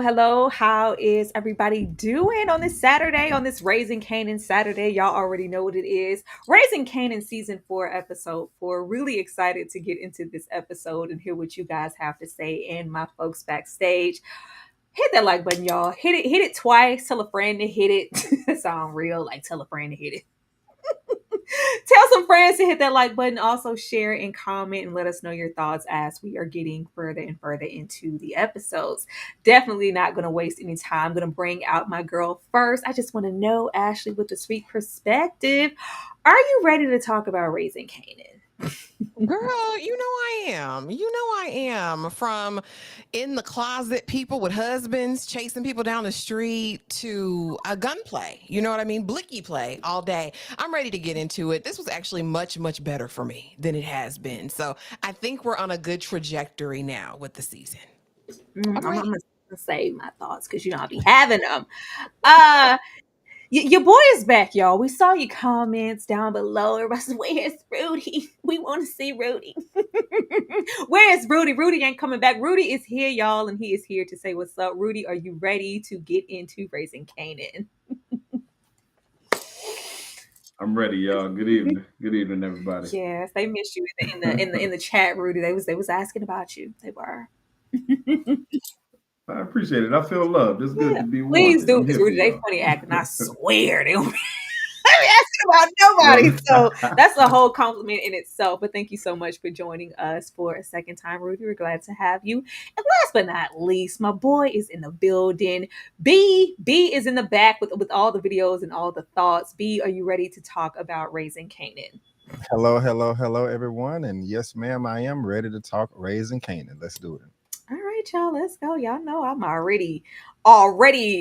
Hello. How is everybody doing on this Saturday, on this Raising Kanan Saturday? Y'all already know what it is. Raising Kanan Season 4, Episode 4. Really excited to get into this episode and hear what you guys have to say and my folks backstage. Hit that like button, y'all. Hit it twice. Tell a friend to hit it. Sound real, like tell a friend to hit it. Tell some friends to hit that like button. Also share and comment and let us know your thoughts as we are getting further and further into the episodes. Definitely not going to waste any time. I'm going to bring out my girl first. I just want to know, Ashley, with the sweet perspective, are you ready to talk about Raising Kanan? Girl, you know I am. You know I am. From in the closet people with husbands chasing people down the street to a gunplay. You know what I mean? Blicky play all day. I'm ready to get into it. This was actually much, much better for me than it has been. So I think we're on a good trajectory now with the season. I'm Right. going to save my thoughts because, I'll be having them. Your boy is back, y'all. We saw your comments down below. Everybody says, where's Rudy? We want to see Rudy. Where's Rudy? Rudy ain't coming back. Rudy is here, y'all, and he is here to say what's up. Rudy, are you ready to get into Raising Kanan? I'm ready, y'all. Good evening. Good evening, everybody. Yes, they missed you in the chat, Rudy. They was asking about you. They were. I appreciate it. I feel loved. It's good to be wanted. Please do, because Rudy, they funny acting. I swear they don't be asking about nobody. So that's a whole compliment in itself. But thank you so much for joining us for a second time, Rudy. We're glad to have you. And last but not least, my boy is in the building. B is in the back with all the videos and all the thoughts. B, are you ready to talk about Raising Kanan? Hello, everyone. And yes, ma'am, I am ready to talk Raising Kanan. Let's do it. All right, y'all, let's go. Y'all know I'm already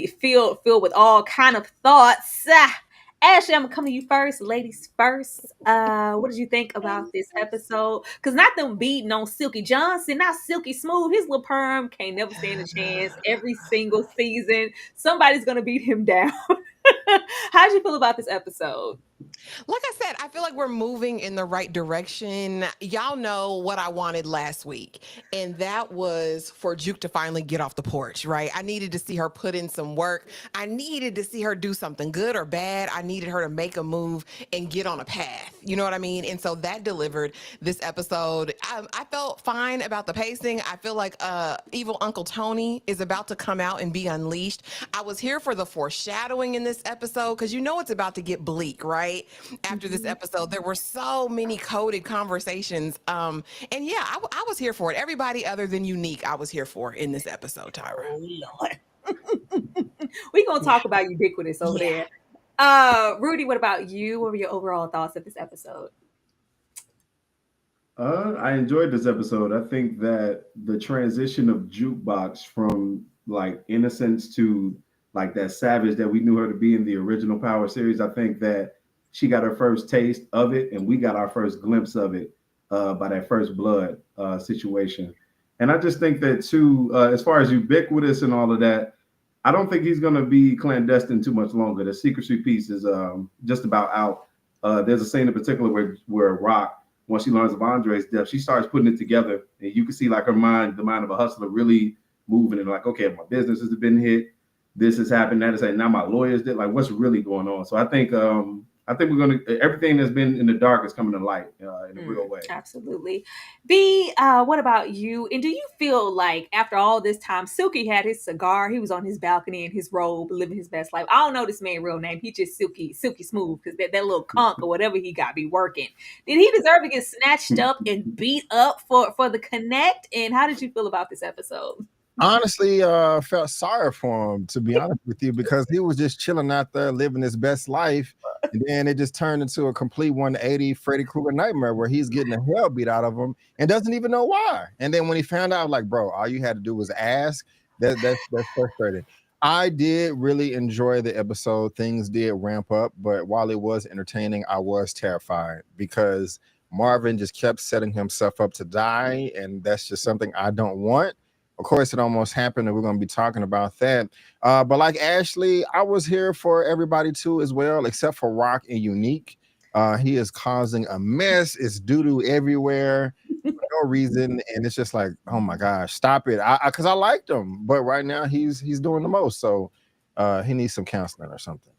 filled with all kind of thoughts. Ashley, I'm gonna come to you first. Ladies first. What did you think about this episode? Because not them beating on Silky Johnson, not Silky Smooth. His little perm can't never stand a chance. Every single season, somebody's gonna beat him down. How'd you feel about this episode? Like I said, I feel like we're moving in the right direction. Y'all know what I wanted last week, and that was for Juke to finally get off the porch, right? I needed to see her put in some work. I needed to see her do something good or bad. I needed her to make a move and get on a path. You know what I mean? And so that delivered this episode. I felt fine about the pacing. I feel like evil Uncle Tony is about to come out and be unleashed. I was here for the foreshadowing in this episode because you know it's about to get bleak, right? After this episode, there were so many coded conversations. And yeah, I was here for it. Everybody other than Unique, I was here for in this episode, Tyra. Oh Lord. We're gonna talk about ubiquitous over Yeah. there. Rudy, what about you? What were your overall thoughts of this episode? I enjoyed this episode. I think that the transition of Jukebox from like innocence to like that savage that we knew her to be in the original Power series, I think that she got her first taste of it, and we got our first glimpse of it by that first blood situation. And I just think that too, as far as ubiquitous and all of that, I don't think he's going to be clandestine too much longer. The secrecy piece is just about out. There's a scene in particular where Rock, once she learns of Andre's death, she starts putting it together, and you can see like her mind, the mind of a hustler, really moving and like, okay, my business has been hit, this has happened, that is now my lawyers did. Like, what's really going on? So I think we're gonna everything that's been in the dark is coming to light in a real way. Absolutely. B, what about you? And do you feel like after all this time, Silky had his cigar, he was on his balcony in his robe, living his best life. I don't know this man's real name. He just Silky Smooth, because that little conk or whatever he got be working. Did he deserve to get snatched up and beat up for the connect? And how did you feel about this episode? Honestly, felt sorry for him, to be honest with you, because he was just chilling out there living his best life, and then it just turned into a complete 180 Freddy Krueger nightmare where he's getting the hell beat out of him and doesn't even know why. And then when he found out, like, bro, all you had to do was ask. That's frustrating. I did really enjoy the episode. Things did ramp up, but while it was entertaining, I was terrified because Marvin just kept setting himself up to die, and that's just something I don't want. Of course, it almost happened, and we're going to be talking about that. But like Ashley, I was here for everybody too, as well, except for Rock and Unique. He is causing a mess. It's doo-doo everywhere for no reason, and it's just like, oh my gosh, stop it! Because I liked him, but right now he's doing the most, so he needs some counseling or something.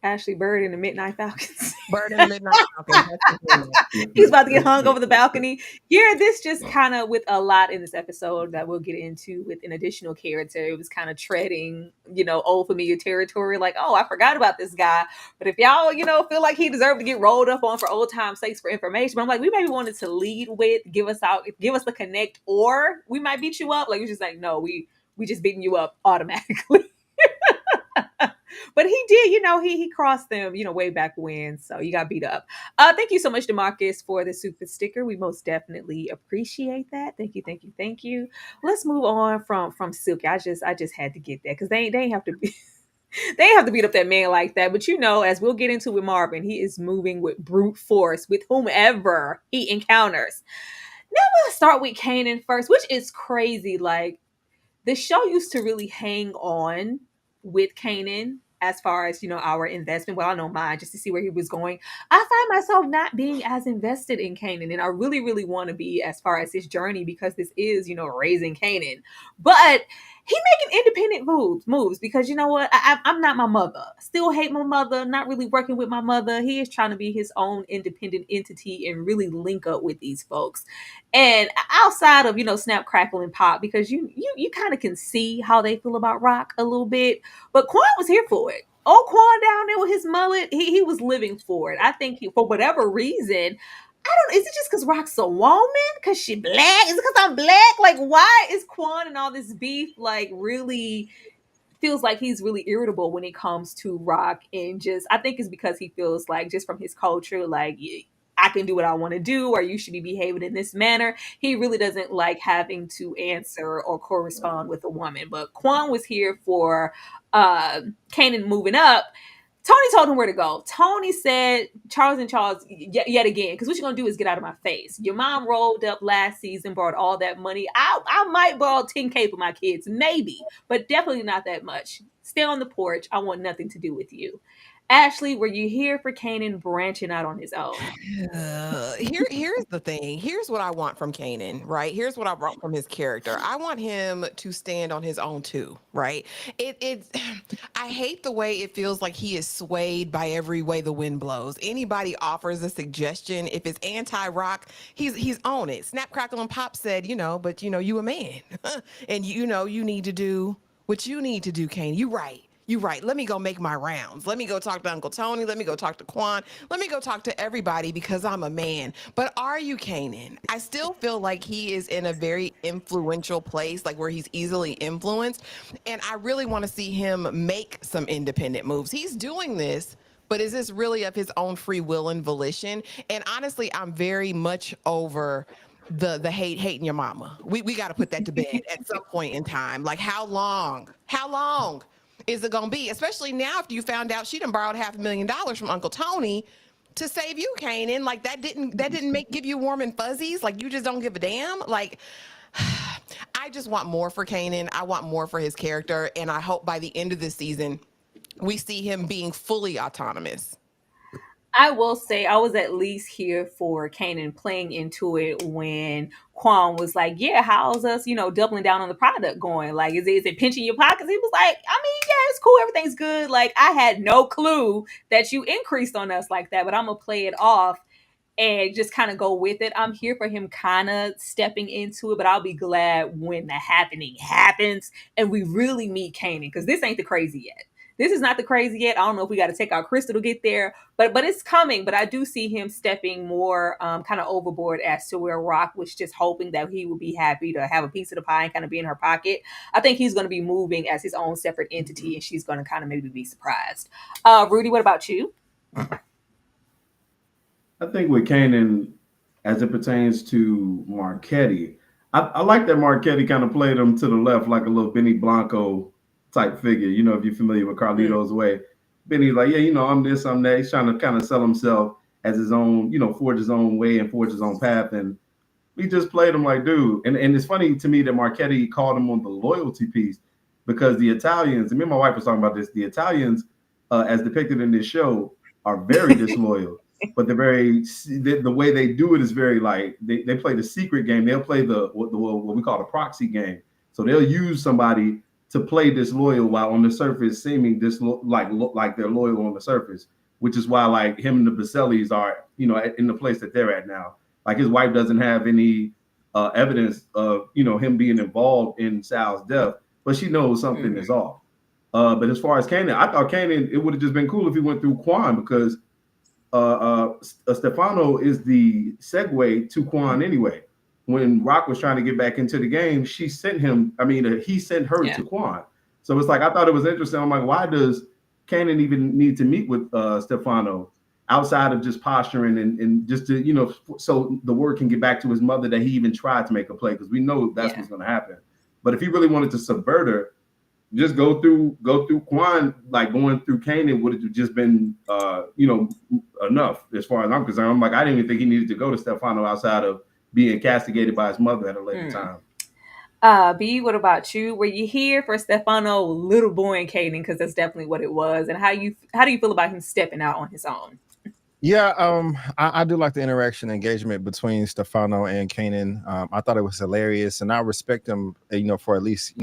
Ashley Bird and the Midnight Falcons. Bird in the Midnight Falcon. He's about to get hung over the balcony. Yeah, this just kind of with a lot in this episode that we'll get into with an additional character. It was kind of treading, old familiar territory. Like, oh, I forgot about this guy. But if y'all, feel like he deserved to get rolled up on for old time's sakes for information, but I'm like, we maybe wanted to lead with give us the connect, or we might beat you up. Like, it's just like, no, we just beating you up automatically. But he did, he crossed them, way back when. So you got beat up. Thank you so much, DeMarcus, for the super sticker. We most definitely appreciate that. Thank you, thank you, thank you. Let's move on from Silky. I just had to get that because they ain't have to be. They ain't have to beat up that man like that. But as we'll get into with Marvin, he is moving with brute force with whomever he encounters. Now let's start with Kanan first, which is crazy. Like, the show used to really hang on with Kanan as far as our investment. Well, I know mine, just to see where he was going. I find myself not being as invested in Kanan, and I really, really want to be as far as his journey, because this is raising Kanan. But he making independent moves because you know what? I'm not my mother. Still hate my mother. Not really working with my mother. He is trying to be his own independent entity and really link up with these folks. And outside of snap, crackle, and pop, because you kind of can see how they feel about Rock a little bit. But Quan was here for it. Oh, Quan down there with his mullet, he was living for it. I think for whatever reason. I don't. Is it just because Rock's a woman? Because she black? Is it because I'm black? Like, why is Quan and all this beef like really feels like he's really irritable when it comes to Rock? And just, I think it's because he feels like, just from his culture, like, I can do what I want to do, or you should be behaving in this manner. He really doesn't like having to answer or correspond with a woman. But Quan was here for Kanan moving up. Tony told him where to go. Tony said, Charles and Charles, yet again, because what you're going to do is get out of my face. Your mom rolled up last season, borrowed all that money. I might borrow 10K for my kids, maybe, but definitely not that much. Stay on the porch. I want nothing to do with you. Ashley, were you here for Kanan branching out on his own? Here's the thing. Here's what I want from Kanan, right? Here's what I want from his character. I want him to stand on his own too, right? It's I hate the way it feels like he is swayed by every way the wind blows. Anybody offers a suggestion, if it's anti-rock, he's on it. Snap, crackle, and pop said, but you a man, and you need to do what you need to do, Kanan. You right. You right. Let me go make my rounds. Let me go talk to Uncle Tony. Let me go talk to Quan. Let me go talk to everybody because I'm a man. But are you, Kanan? I still feel like he is in a very influential place, like where he's easily influenced. And I really want to see him make some independent moves. He's doing this, but is this really of his own free will and volition? And honestly, I'm very much over the hating your mama. We got to put that to bed at some point in time. Like how long? How long is it gonna be? Especially now after you found out she done borrowed $500,000 from Uncle Tony to save you, Kanan. Like that didn't give you warm and fuzzies. Like you just don't give a damn. Like I just want more for Kanan. I want more for his character, and I hope by the end of this season we see him being fully autonomous. I will say I was at least here for Kanan playing into it when Quan was like, "Yeah, how's us, doubling down on the product going? Like, is it pinching your pockets?" He was like, "I mean, yeah, it's cool, everything's good. Like, I had no clue that you increased on us like that, but I'm gonna play it off and just kind of go with it." I'm here for him kind of stepping into it, but I'll be glad when the happening happens and we really meet Kanan, because this ain't the crazy yet. This is not the crazy yet. I don't know if we got to take our crystal to get there, but it's coming. But I do see him stepping more kind of overboard as to where Rock was just hoping that he would be happy to have a piece of the pie and kind of be in her pocket. I think he's going to be moving as his own separate entity, and she's going to kind of maybe be surprised. Rudy, what about you? I think with Kanan, as it pertains to Marquetti, I like that Marquetti kind of played him to the left like a little Benny Blanco type figure. If you're familiar with Carlito's Way. Benny's like, yeah, I'm this, I'm that. He's trying to kind of sell himself as his own, forge his own way and forge his own path. And we just played him like, dude. And it's funny to me that Marquetti called him on the loyalty piece, because the Italians, and me and my wife was talking about this, the Italians, as depicted in this show, are very disloyal. But the way they do it is very like they play the secret game. They'll play what we call the proxy game. So they'll use somebody to play disloyal while on the surface seeming like they're loyal on the surface, which is why like him and the Basellis are in the place that they're at now. Like his wife doesn't have any evidence of him being involved in Sal's death, but she knows something is off. But as far as Kanan, I thought Kanan, it would have just been cool if he went through Quan, because Stefano is the segue to Quan anyway. When Rock was trying to get back into the game, he sent her to Quan. So it's like, I thought it was interesting. I'm like, why does Kanan even need to meet with Stefano outside of just posturing and just to, so the word can get back to his mother that he even tried to make a play, because we know that's what's going to happen. But if he really wanted to subvert her, just go through Quan, like going through Kanan would have just been enough as far as I'm concerned. I'm like, I didn't even think he needed to go to Stefano outside of being castigated by his mother at a later time. B, what about you? Were you here for Stefano, little boy, and Kanan? Because that's definitely what it was. And how do you feel about him stepping out on his own? Yeah, I do like the interaction engagement between Stefano and Kanan. I thought it was hilarious, and I respect him, for at least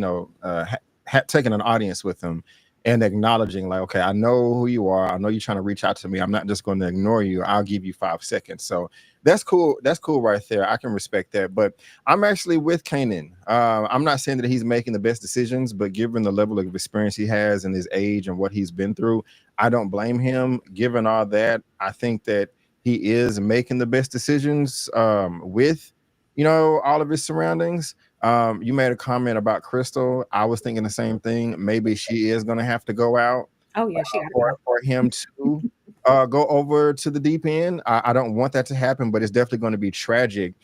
taking an audience with him and acknowledging, like, okay, I know who you are. I know you're trying to reach out to me. I'm not just going to ignore you. I'll give you 5 seconds. So that's cool. That's cool right there. I can respect that. But I'm actually with Kanan. I'm not saying that he's making the best decisions, but given the level of experience he has and his age and what he's been through, I don't blame him. Given all that, I think that he is making the best decisions with, all of his surroundings. You made a comment about Crystal. I was thinking the same thing. Maybe she is going to have to go out. Oh yeah, she for him to go over to the deep end. I don't want that to happen, but it's definitely going to be tragic,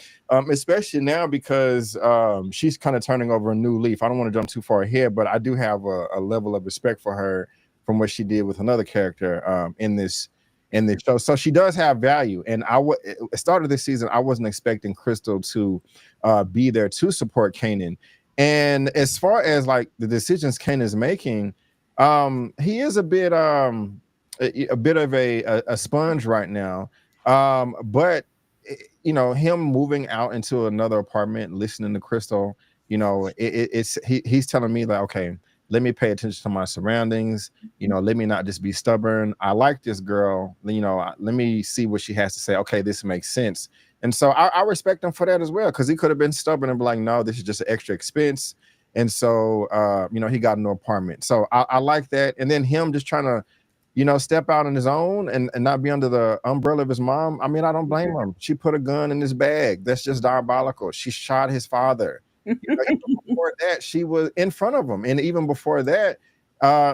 especially now because she's kind of turning over a new leaf. I don't want to jump too far ahead, but I do have a level of respect for her from what she did with another character in this show. So she does have value. And at the start of this season, I wasn't expecting Crystal to be there to support Kanan. And as far as like the decisions Kanan's making, he is a bit a bit of a sponge right now. But him moving out into another apartment, listening to Crystal, he's telling me like, okay, let me pay attention to my surroundings. Let me not just be stubborn. I like this girl. Let me see what she has to say. Okay, this makes sense. And so I respect him for that as well, because he could have been stubborn and be like, no, this is just an extra expense. And so, he got a new apartment. So I like that. And then him just trying to, step out on his own and not be under the umbrella of his mom. I mean, I don't blame him. She put a gun in his bag. That's just diabolical. She shot his father. Even before that, she was in front of him. And even before that,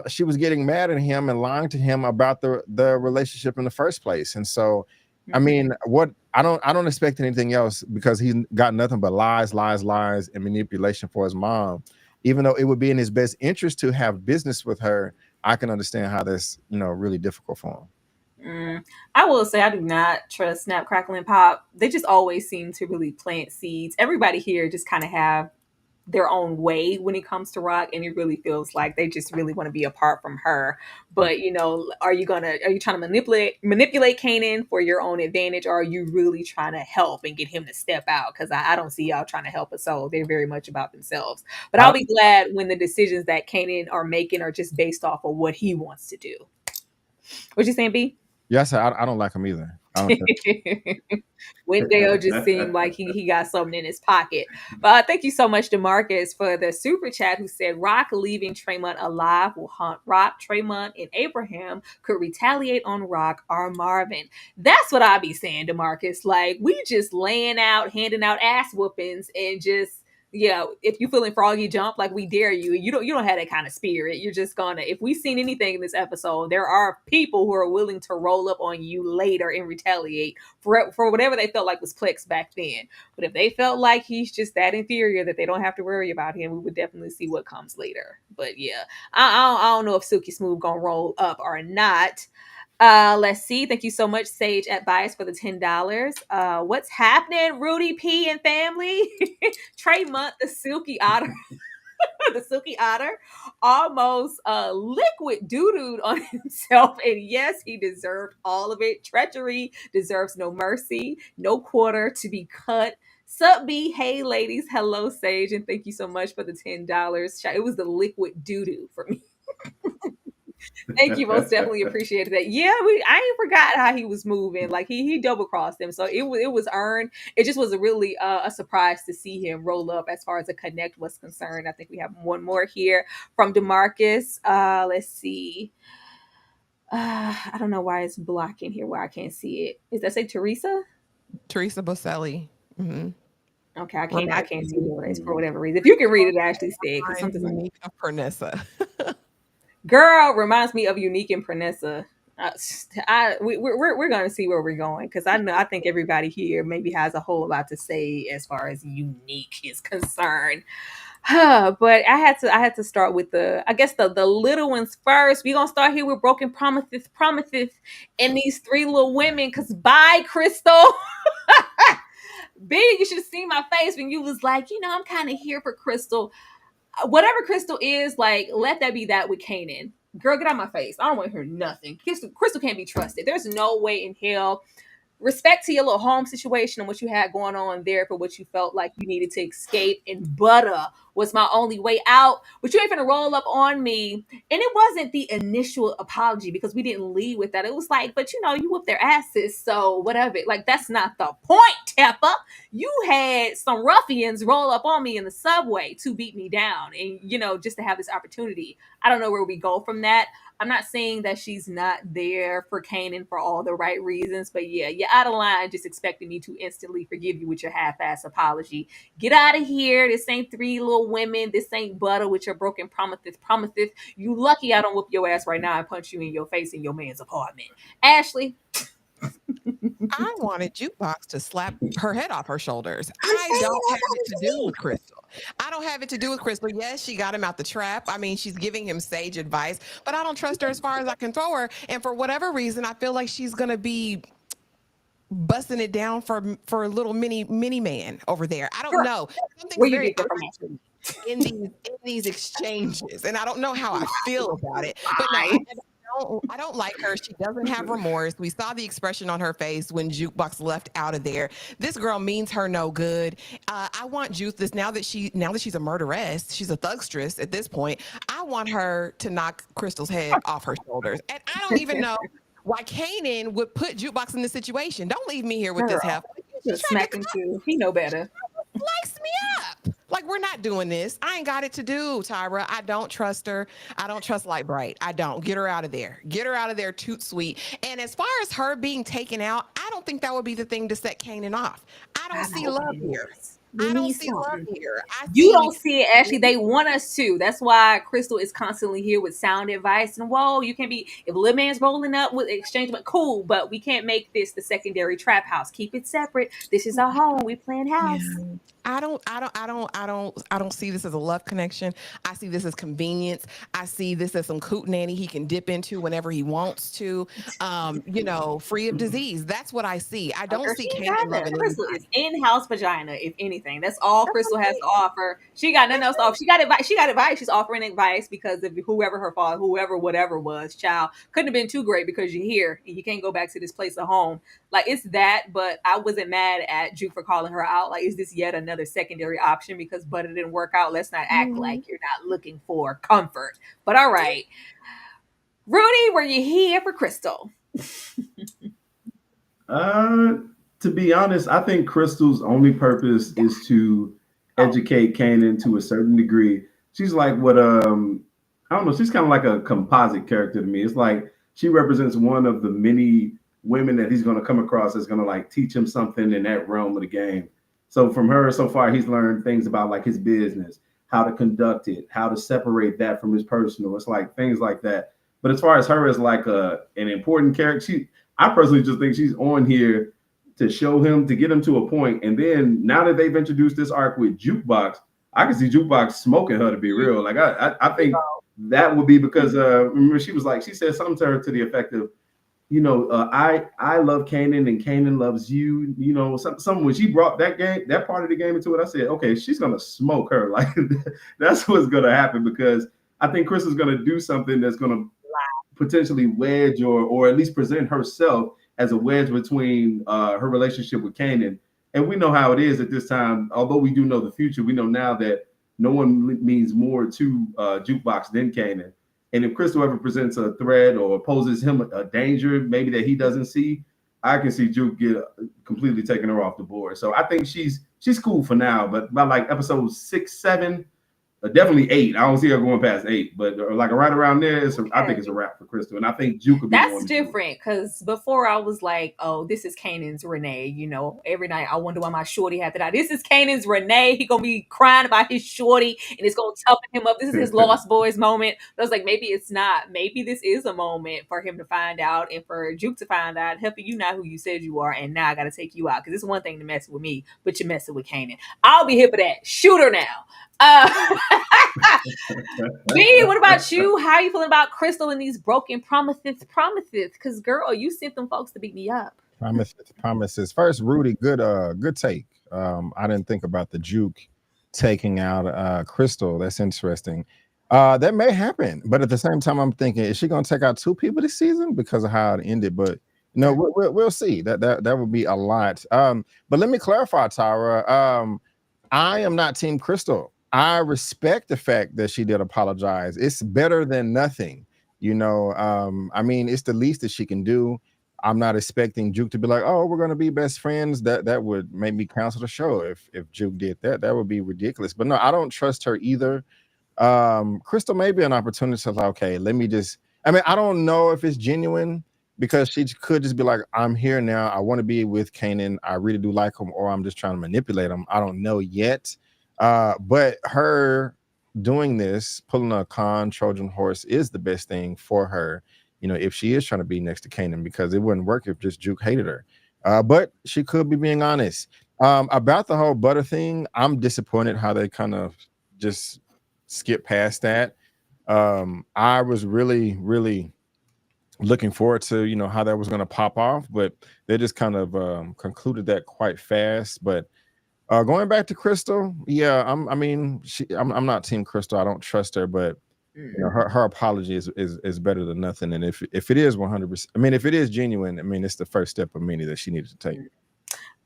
she was getting mad at him and lying to him about the relationship in the first place. And so, I mean, I don't expect anything else, because he's got nothing but lies, and manipulation for his mom. Even though it would be in his best interest to have business with her, I can understand how that's really difficult for him. I will say I do not trust Snap, Crackle, and Pop. They just always seem to really plant seeds. Everybody here just kind of have their own way when it comes to Rock, and it really feels like they just really want to be apart from her. But are you trying to manipulate Kanan for your own advantage, or are you really trying to help and get him to step out? Because I don't see y'all trying to help us. So they're very much about themselves. But I'll be glad when the decisions that Kanan are making are just based off of what he wants to do. What you saying, B? Yes, I don't like him either. Wendell just seemed like he got something in his pocket. But thank you so much, DeMarcus, for the super chat, who said Rock leaving Tremont alive will haunt Rock. Tremont and Abraham could retaliate on Rock or Marvin. That's what I be saying, DeMarcus. Like, we just laying out, handing out ass whoopings, and just, if you feeling froggy jump, like, we dare you. You don't have that kind of spirit. You're just gonna, if we've seen anything in this episode, there are people who are willing to roll up on you later and retaliate for whatever they felt like was clicks back then. But if they felt like he's just that inferior that they don't have to worry about him, we would definitely see what comes later. But yeah, I don't know if Silky Smooth gonna roll up or not. Let's see. Thank you so much, Sage at Bias, for the $10. What's happening, Rudy P and family? Tremont, the Silky Otter, the Silky Otter, almost liquid doo-dooed on himself, and yes, he deserved all of it. Treachery deserves no mercy, no quarter to be cut. Sup B, hey ladies, hello Sage, and thank you so much for the $10. It was the liquid doo-doo for me. Thank you, most definitely appreciated that. Yeah, I ain't forgot how he was moving. Like he double crossed him, so it was earned. It just was a really a surprise to see him roll up as far as a connect was concerned. I think we have one more here from DeMarcus. Let's see. I don't know why it's blocking here where I can't see it. Does that say Teresa? Teresa Boselli. Mm-hmm. Okay, I can't see yours for whatever reason. If you can read it, actually say it, because something's unique of Pernessa. Girl reminds me of Unique and Pernessa. We're going to see where we're going, because I think everybody here maybe has a whole lot to say as far as Unique is concerned. But I had to start with the little ones first. We're gonna start here with Broken Promises, and these three little women. Because bye, Crystal. Big, you should have seen my face when you was like, I'm kind of here for Crystal. Whatever Crystal is, like, let that be that with Kanan. Girl, get out of my face. I don't want to hear nothing. Crystal can't be trusted. There's no way in hell. Respect to your little home situation and what you had going on there for what you felt like you needed to escape, and butter was my only way out. But you ain't finna roll up on me. And it wasn't the initial apology, because we didn't lead with that. It was like, but you whooped their asses, so whatever. Like, that's not the point, Teppa. You had some ruffians roll up on me in the subway to beat me down, and just to have this opportunity. I don't know where we go from that. I'm not saying that she's not there for Kanan for all the right reasons, but yeah, you're out of line just expecting me to instantly forgive you with your half-ass apology. Get out of here. This ain't three little women. This ain't butter with your broken promises. You lucky I don't whoop your ass right now and punch you in your face in your man's apartment. Ashley? I wanted Jukebox to slap her head off her shoulders. I don't have it to do with Crystal. I don't have it to do with Crystal. Yes, she got him out the trap. I mean, she's giving him sage advice, but I don't trust her as far as I can throw her. And for whatever reason, I feel like she's going to be busting it down for a little mini man over there. I don't know. Something's very in these exchanges, and I don't know how I feel about it. But no, I don't like her. She doesn't have remorse. We saw the expression on her face when Jukebox left out of there. This girl means her no good. I want Juice this now that she's a murderess, she's a thugstress at this point. I want her to knock Crystal's head off her shoulders. And I don't even know why Kanan would put Jukebox in this situation. Don't leave me here with this Girl, half. just smack him too. He know better. Slice me up. Like, we're not doing this. I ain't got it to do, Tyra. I don't trust her. I don't trust Light Bright. I don't. Get her out of there. Get her out of there, toot sweet. And as far as her being taken out, I don't think that would be the thing to set Kanan off. I don't see love here. I don't see love here. You don't see it, Ashley. They want us to. That's why Crystal is constantly here with sound advice. And whoa, you can't be, if Lil Man's rolling up with exchange, cool, but we can't make this the secondary trap house. Keep it separate. This is our home. We playing house. Yeah. I don't see this as a love connection. I see this as convenience. I see this as some coot nanny he can dip into whenever he wants to. Free of disease. That's what I see. I don't see Kanan loving Crystal is in-house vagina, if anything. That's all Crystal has to offer. She got nothing else to offer. She got advice. She's offering advice because of whoever her father, whatever was, child. Couldn't have been too great because you're here and you can't go back to this place of home. Like, it's that, but I wasn't mad at Juke for calling her out. Like, is this yet another secondary option because Butter didn't work out? Let's not act like you're not looking for comfort. But all right. Rudy, were you here for Crystal? To be honest, I think Crystal's only purpose is to educate Kanan to a certain degree. She's like what I don't know, she's kind of like a composite character to me. It's like she represents one of the many women that he's going to come across that's going to like teach him something in that realm of the game. So from her so far, he's learned things about like his business, how to conduct it, how to separate that from his personal. It's like things like that. But as far as her as like an important character, I personally just think she's on here to show him, to get him to a point. And then now that they've introduced this arc with Jukebox, I can see Jukebox smoking her, to be real. Like I think that would be because remember she said something to her to the effect of, I love Kanan and Kanan loves you. Some when she brought that part of the game into it, I said, okay, she's gonna smoke her. Like that's what's gonna happen because I think Chris is gonna do something that's gonna potentially wedge or at least present herself as a wedge between her relationship with Kanan. And we know how it is at this time. Although we do know the future, we know now that no one means more to Jukebox than Kanan. And if Crystal ever presents a threat or poses him a danger, maybe that he doesn't see, I can see Juke get completely taking her off the board. So I think she's cool for now. But by like episode 6, 7, definitely 8. I don't see her going past 8, but like right around there, I think it's a wrap for Crystal. And I think Juke could be that's different because before I was like, oh, this is Kanan's Renee. Every night I wonder why my shorty had to die. This is Kanan's Renee. He gonna be crying about his shorty and it's gonna toughen him up. This is his Lost Boys moment. But I was like, maybe it's not. Maybe this is a moment for him to find out and for Juke to find out, helping you not who you said you are, and now I gotta take you out because it's one thing to mess with me, but you're messing with Kanan. I'll be here for that. Shoot her now. B, what about you? How are you feeling about Crystal and these broken promises? Because girl, you sent them folks to beat me up. Promises. First, Rudy, good take. I didn't think about the Juke taking out Crystal. That's interesting. That may happen, but at the same time, I'm thinking, is she going to take out 2 people this season because of how it ended? But no, we'll see. That would be a lot. But let me clarify, Tyra. I am not Team Crystal. I respect the fact that she did apologize. It's better than nothing. I mean, it's the least that she can do. I'm not expecting Juke to be like, oh, we're going to be best friends. That would make me cancel the show if Juke did that. That would be ridiculous. But no, I don't trust her either. Crystal may be an opportunity to like, okay, I don't know if it's genuine because she could just be like, I'm here now. I want to be with Kanan. I really do like him, or I'm just trying to manipulate him. I don't know yet. But her doing this, pulling a Trojan horse is the best thing for her, if she is trying to be next to Kanan, because it wouldn't work if just Juke hated her. But she could be being honest. About the whole Butter thing, I'm disappointed how they kind of just skip past that. I was really, really looking forward to, how that was going to pop off, but they just kind of concluded that quite fast. But going back to Crystal, yeah, I'm not Team Crystal. I don't trust her, but Her apology is better than nothing. And if it is 100%, I mean, if it is genuine, I mean, it's the first step of many that she needed to take.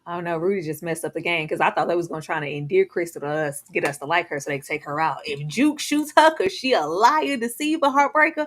I don't know. Rudy just messed up the game because I thought they was gonna try to endear Crystal to us, get us to like her, so they can take her out. If Juke shoots her because she a liar, deceiver, heartbreaker,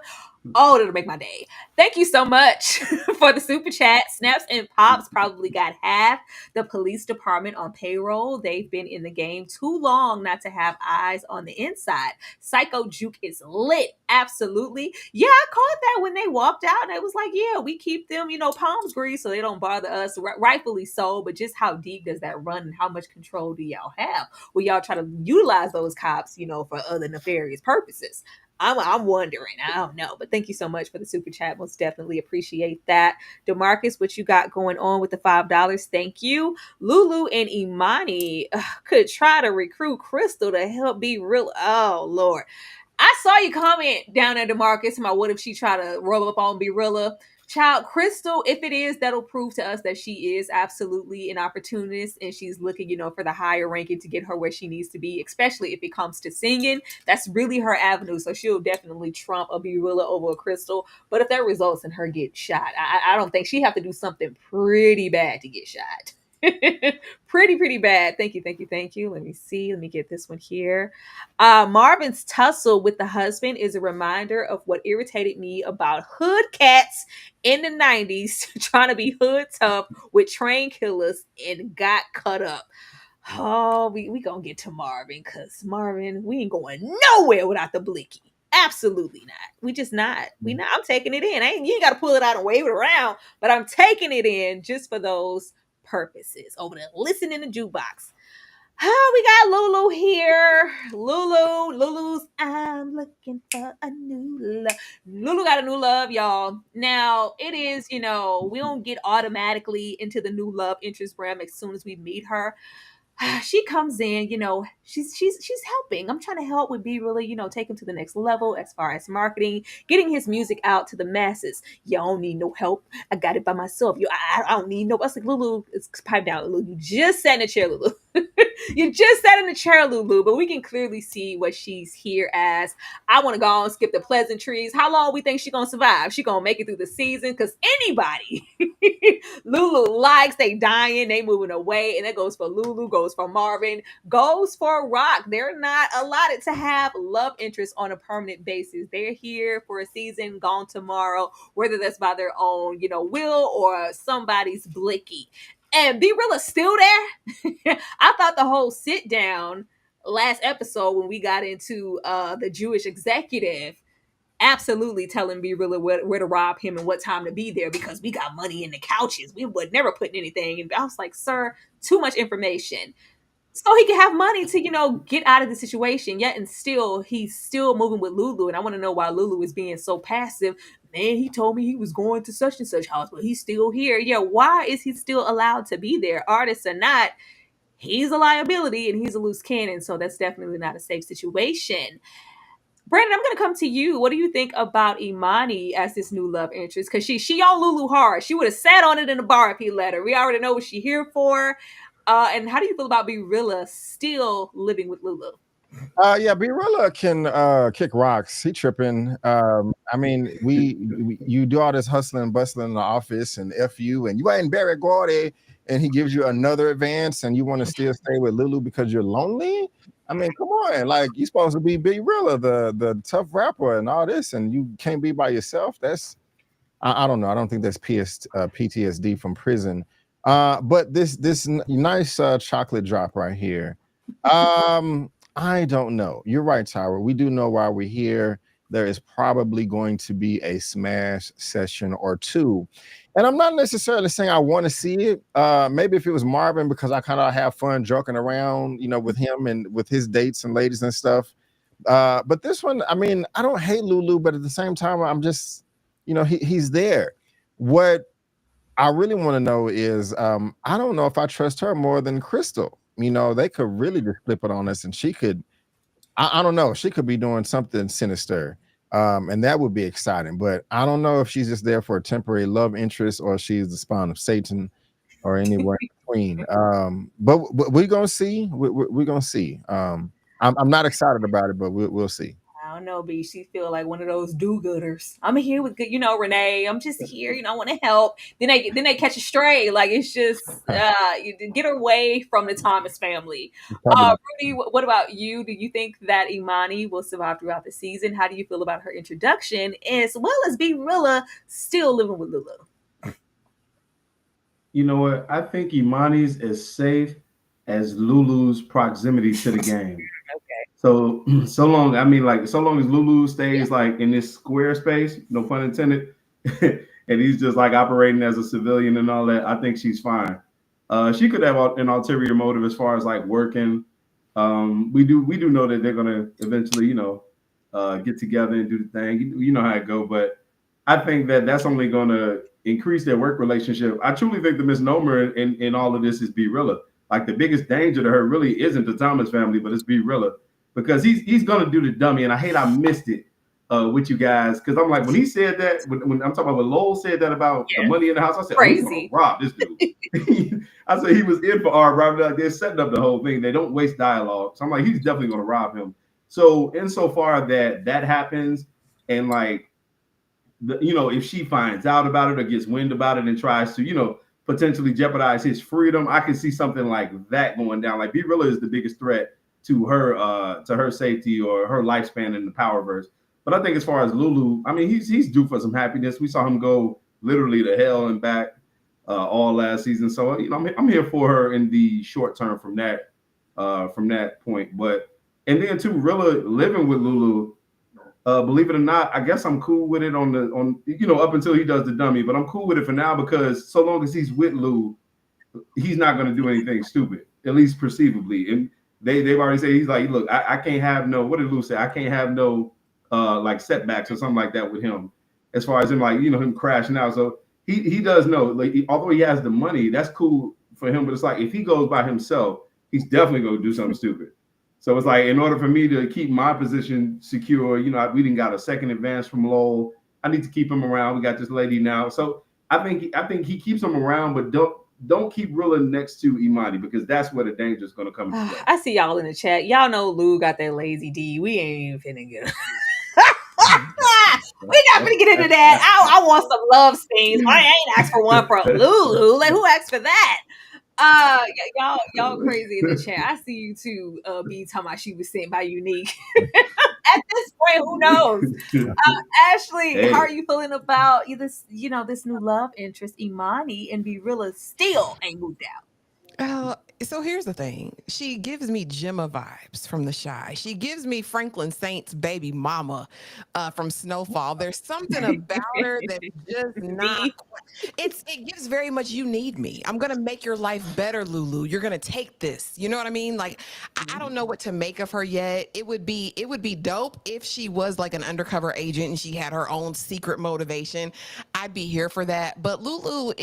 oh, that'll make my day. Thank you so much for the super chat. Snaps and Pops probably got half the police department on payroll. They've been in the game too long not to have eyes on the inside. Psycho Juke is lit. Absolutely. Yeah, I caught that when they walked out and it was like, yeah, we keep them, palms greased so they don't bother us. Rightfully so, but just how deep does that run and how much control do y'all have? Will y'all try to utilize those cops, for other nefarious purposes? I'm wondering. I don't know. But thank you so much for the super chat. Most definitely appreciate that. DeMarcus, what you got going on with the $5? Thank you. Lulu and Imani could try to recruit Crystal to help be real. Oh, Lord. I saw you comment down at DeMarcus about what if she try to roll up on Berilla. Child, Crystal, if it is, that'll prove to us that she is absolutely an opportunist and she's looking, for the higher ranking to get her where she needs to be, especially if it comes to singing. That's really her avenue. So she'll definitely trump a Berilla over a Crystal. But if that results in her getting shot, I don't think she have to do something pretty bad to get shot. pretty bad. Thank you. Let me see. Let me get this one here. Marvin's tussle with the husband is a reminder of what irritated me about hood cats in the 90s trying to be hood tough with train killers and got cut up. Oh, we gonna get to Marvin because Marvin, we ain't going nowhere without the blicky. Absolutely not. We just not. We not. I'm taking it in. You ain't got to pull it out and wave it around, but I'm taking it in just for those purposes. Over there, listen in the jukebox. Oh, we got Lulu here. Lulu's I'm looking for a new love. Lulu got a new love, y'all. Now, it is, we don't get automatically into the new love interest realm as soon as we meet her. She comes in, she's helping. I'm trying to help with B really, take him to the next level as far as marketing, getting his music out to the masses. You don't need no help. I got it by myself. I don't need no. I was like, Lulu, it's pipe down, Lulu. You just sat in the chair, Lulu. You just sat in the chair, Lulu. But we can clearly see what she's here as. I want to go and skip the pleasantries. How long we think she gonna survive? She gonna make it through the season? Because anybody Lulu likes, they dying, they moving away, and that goes for Lulu, goes for Marvin, goes for Rock. They're not allotted to have love interests on a permanent basis. They're here for a season, gone tomorrow, whether that's by their own, will or somebody's blicky. And B Rilla's still there. I thought the whole sit down last episode when we got into the Jewish executive absolutely telling B Rilla where to rob him and what time to be there because we got money in the couches. We would never put anything. And I was like, sir, too much information. So he can have money to, get out of the situation. Yet and still, he's still moving with Lulu. And I want to know why Lulu is being so passive. Man, he told me he was going to such and such house, but he's still here. Yeah, why is he still allowed to be there? Artist or not, he's a liability and he's a loose cannon. So that's definitely not a safe situation. Brandon, I'm gonna come to you. What do you think about Imani as this new love interest? Because she on Lulu hard. She would have sat on it in the bar if he let her. We already know what she's here for. And how do you feel about Berilla still living with Lulu? Yeah, Berilla can kick rocks. He tripping. I mean, you do all this hustling and bustling in the office and F you, and you ain't Barry Gordy, and he gives you another advance, and you want to still stay with Lulu because you're lonely. I mean, come on, like you're supposed to be Berilla, the tough rapper, and all this, and you can't be by yourself. That's I don't know. I don't think that's PTSD from prison. But this nice chocolate drop right here. I don't know. You're right, Tyra. We do know why we're here. There is probably going to be a smash session or two. And I'm not necessarily saying I want to see it. Maybe if it was Marvin, because I kind of have fun joking around, with him and with his dates and ladies and stuff. But this one, I mean, I don't hate Lulu, but at the same time, I'm just, he's there. What I really want to know is, I don't know if I trust her more than Crystal. They could really just flip it on us, and she could, I don't know, she could be doing something sinister. And that would be exciting. But I don't know if she's just there for a temporary love interest or she's the spawn of Satan or anywhere in between. But we're gonna see. We're gonna see. I'm not excited about it, but we'll see. don't know, B. She feel like one of those do-gooders. I'm here with good, Renee. I'm just here, I want to help. Then they catch a stray. Like it's just you get away from the Thomas family. Rudy, what about you? Do you think that Imani will survive throughout the season? How do you feel about her introduction, as well as B Rilla still living with Lulu? You know what? I think Imani's as safe as Lulu's proximity to the game. Okay. So long. I mean, like so long as Lulu stays like in this square space, no pun intended, and he's just like operating as a civilian and all that, I think she's fine. She could have an ulterior motive as far as like working. We do know that they're gonna eventually, get together and do the thing. You know how it go, but I think that that's only gonna increase their work relationship. I truly think the misnomer in all of this is B Rilla. Like the biggest danger to her really isn't the Thomas family, but it's B Rilla because he's gonna do the dummy, and I hate I missed it with you guys because I'm like when he said that when I'm talking about when Lowell said that about the money in the house, I said Crazy. oh, he's gonna rob this dude. I said he was in for our robbery. Like they're setting up the whole thing. They don't waste dialogue, so I'm like he's definitely gonna rob him. So insofar that happens, and like if she finds out about it or gets wind about it and tries to potentially jeopardize his freedom, I can see something like that going down. Like B Rilla is the biggest threat to her safety or her lifespan in the Powerverse. But I think as far as Lulu, I mean he's due for some happiness. We saw him go literally to hell and back all last season. So I'm here for her in the short term from that point. But and then too, Rilla living with Lulu. Believe it or not, I guess I'm cool with it on up until he does the dummy, but I'm cool with it for now because so long as he's with Lou, he's not going to do anything stupid, at least perceivably. And they've already said he's like, look, I can't have no. What did Lou say? I can't have no like setbacks or something like that with him. As far as him like him crashing out, so he does know. Like although he has the money, that's cool for him. But it's like if he goes by himself, he's definitely going to do something stupid. So it's like, in order for me to keep my position secure, we didn't got a second advance from Lowell. I need to keep him around. We got this lady now, so I think he keeps him around, but don't keep Rilla next to Imani because that's where the danger is going to come into play. I see y'all in the chat. Y'all know Lou got that lazy D. We ain't even finna get. We're not gonna get into that. I want some love scenes. I ain't asked for one for Lulu. Like who asked for that? Y'all crazy in the chat. I see you too, B talking about she was sent by Unique. At this point, who knows? Ashley, hey. How are you feeling about this new love interest, Imani, and B Rilla still ain't moved out? So here's the thing. She gives me Gemma vibes from The Chi. She gives me Franklin Saint's baby mama from Snowfall. There's something about her that's just not. It gives very much you need me. I'm gonna make your life better, Lulu. You're gonna take this. You know what I mean? Like I don't know what to make of her yet. It would be dope if she was like an undercover agent and she had her own secret motivation. I'd be here for that. But Lulu,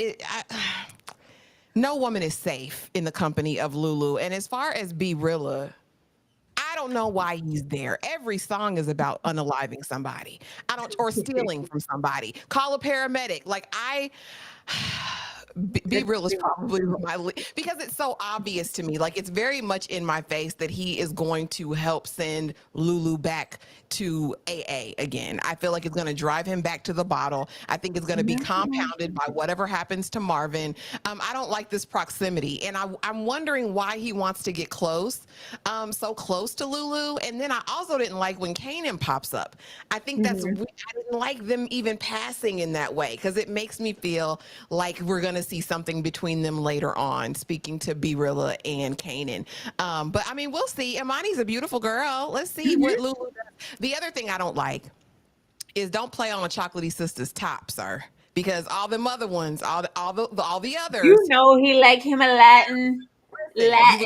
no woman is safe in the company of Lulu. And as far as B Rilla, I don't know why he's there. Every song is about unaliving somebody. Or stealing from somebody. Call a paramedic. Like B Real is probably because it's so obvious to me. Like it's very much in my face that he is going to help send Lulu back to AA again. I feel like it's going to drive him back to the bottle. I think it's going to be compounded by whatever happens to Marvin. I don't like this proximity, and I'm wondering why he wants to get close, so close to Lulu. And then I also didn't like when Kanan pops up. I think that's I didn't like them even passing in that way because it makes me feel like we're going to see something between them later on, speaking to B Rilla and Kanan. But I mean, we'll see. Imani's a beautiful girl. Let's see what Lulu does. The other thing I don't like is don't play on a Chocolatey Sisters top, sir. Because all them other ones, all the others. You know he like him a Latin. Now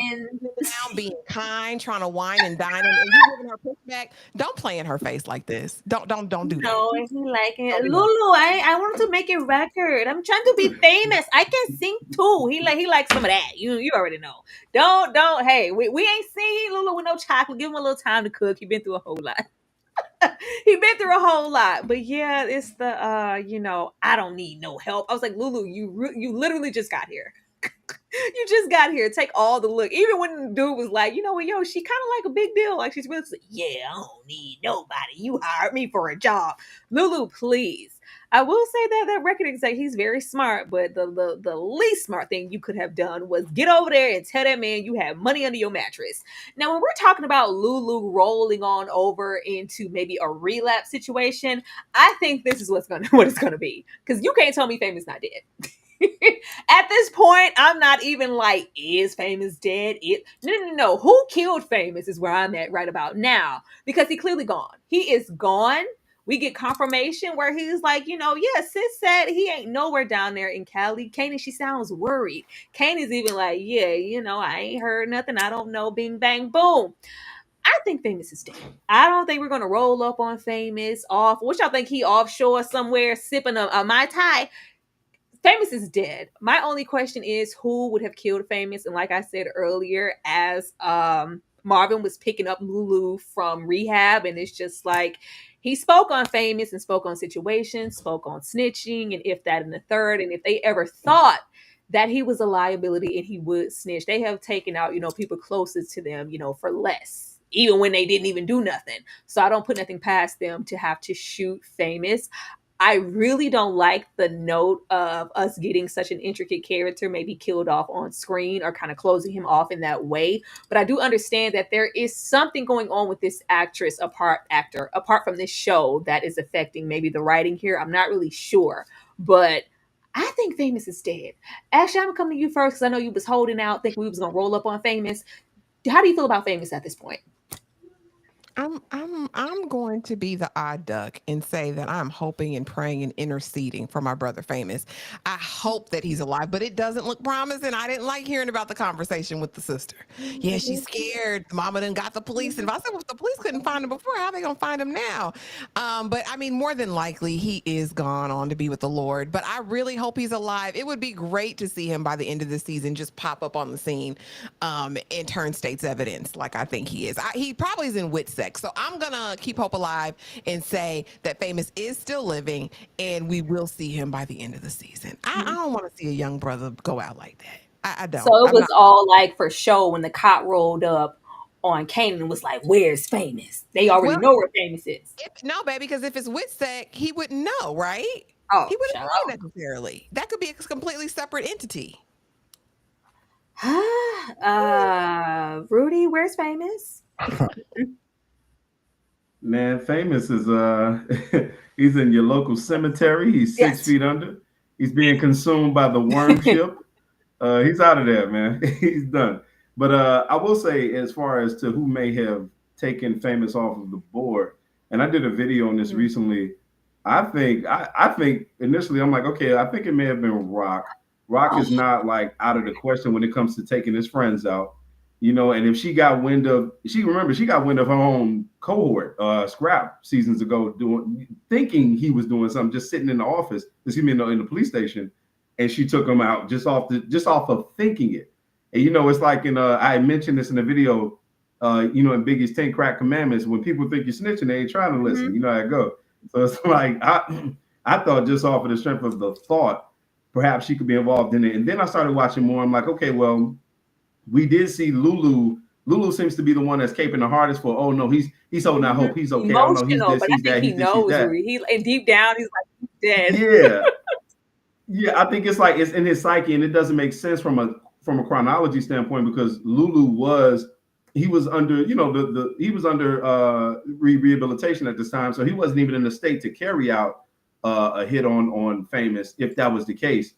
being kind, trying to wine and dine, and you giving her pushback. Don't play in her face like this. Don't do that. No, he like it. Lulu, I want to make a record. I'm trying to be famous. I can sing too. He likes some of that. You already know. Don't. Hey, we ain't seen Lulu with no chocolate. Give him a little time to cook. He been through a whole lot. But yeah, it's the I don't need no help. I was like, Lulu, you literally just got here. You just got here. Take all the look. Even when the dude was like, you know what, yo, she kind of like a big deal. Like she's really like, yeah, I don't need nobody. You hired me for a job. Lulu, please. I will say that that record exec, he's very smart, but the least smart thing you could have done was get over there and tell that man you have money under your mattress. Now, when we're talking about Lulu rolling on over into maybe a relapse situation, I think this is what it's gonna be. Because you can't tell me Famous not dead. At this point, I'm not even like, is Famous dead? No. Who killed Famous is where I'm at right about now because he clearly gone. He is gone. We get confirmation where he's like, yeah, sis said he ain't nowhere down there in Cali. Kanan, she sounds worried. Kanan's even like, yeah, I ain't heard nothing. I don't know. Bing, bang, boom. I think Famous is dead. I don't think we're gonna roll up on Famous off. What y'all think? He offshore somewhere sipping a Mai Tai? Famous is dead. My only question is who would have killed Famous? And like I said earlier, as Marvin was picking up Lulu from rehab, and it's just like he spoke on Famous and spoke on situations, spoke on snitching, and if that and the third, and if they ever thought that he was a liability and he would snitch, they have taken out, people closest to them, for less, even when they didn't even do nothing. So I don't put nothing past them to have to shoot Famous. I really don't like the note of us getting such an intricate character maybe killed off on screen or kind of closing him off in that way. But I do understand that there is something going on with this apart from this show that is affecting maybe the writing here. I'm not really sure, but I think Famous is dead. Ashley, I'm gonna come to you first because I know you was holding out, thinking we was gonna roll up on Famous. How do you feel about Famous at this point? I'm going to be the odd duck and say that I'm hoping and praying and interceding for my brother Famous. I hope that he's alive, but it doesn't look promising. I didn't like hearing about the conversation with the sister. Yeah, she's scared. Mama done got the police. And if I said, well, if the police couldn't find him before, how are they gonna find him now? But I mean, more than likely, he is gone on to be with the Lord. But I really hope he's alive. It would be great to see him by the end of the season just pop up on the scene and turn state's evidence like I think he is. He probably is in WITSEC. So I'm going to keep hope alive and say that Famous is still living and we will see him by the end of the season. I don't want to see a young brother go out like that. I don't. So it was all like for show when the cop rolled up on Kanan and was like, where's Famous? They already know where Famous is. No, baby, because if it's WITSEC, he wouldn't know, right? Oh, he wouldn't know necessarily. That could be a completely separate entity. Rudy, where's Famous? Man, Famous is he's in your local cemetery. He's 6 feet under. He's being consumed by the worm ship. He's out of there, man. He's done. But I will say, as far as to who may have taken Famous off of the board, and I did a video on this recently. I think initially I'm like, okay, I think it may have been Rock. Rock is not like out of the question when it comes to taking his friends out. And if she got wind of her own cohort, Scrap, seasons ago, thinking he was doing something, just sitting in the office, in the police station, and she took him out just off of thinking it. And it's like I mentioned this in the video, in Biggie's 10 Crack Commandments, when people think you're snitching, they ain't trying to listen. You know how it go. So it's like I thought just off of the strength of the thought, perhaps she could be involved in it. And then I started watching more. I'm like, okay, well, we did see Lulu. Lulu seems to be the one that's caping the hardest for. Oh no, he's holding out hope. He's okay. Emotional, I don't know. He's this. He's that. He knows. And deep down, he's like, he's dead. Yeah, yeah. I think it's like it's in his psyche, and it doesn't make sense from a chronology standpoint because Lulu was under rehabilitation at this time, so he wasn't even in the state to carry out a hit on Famous if that was the case,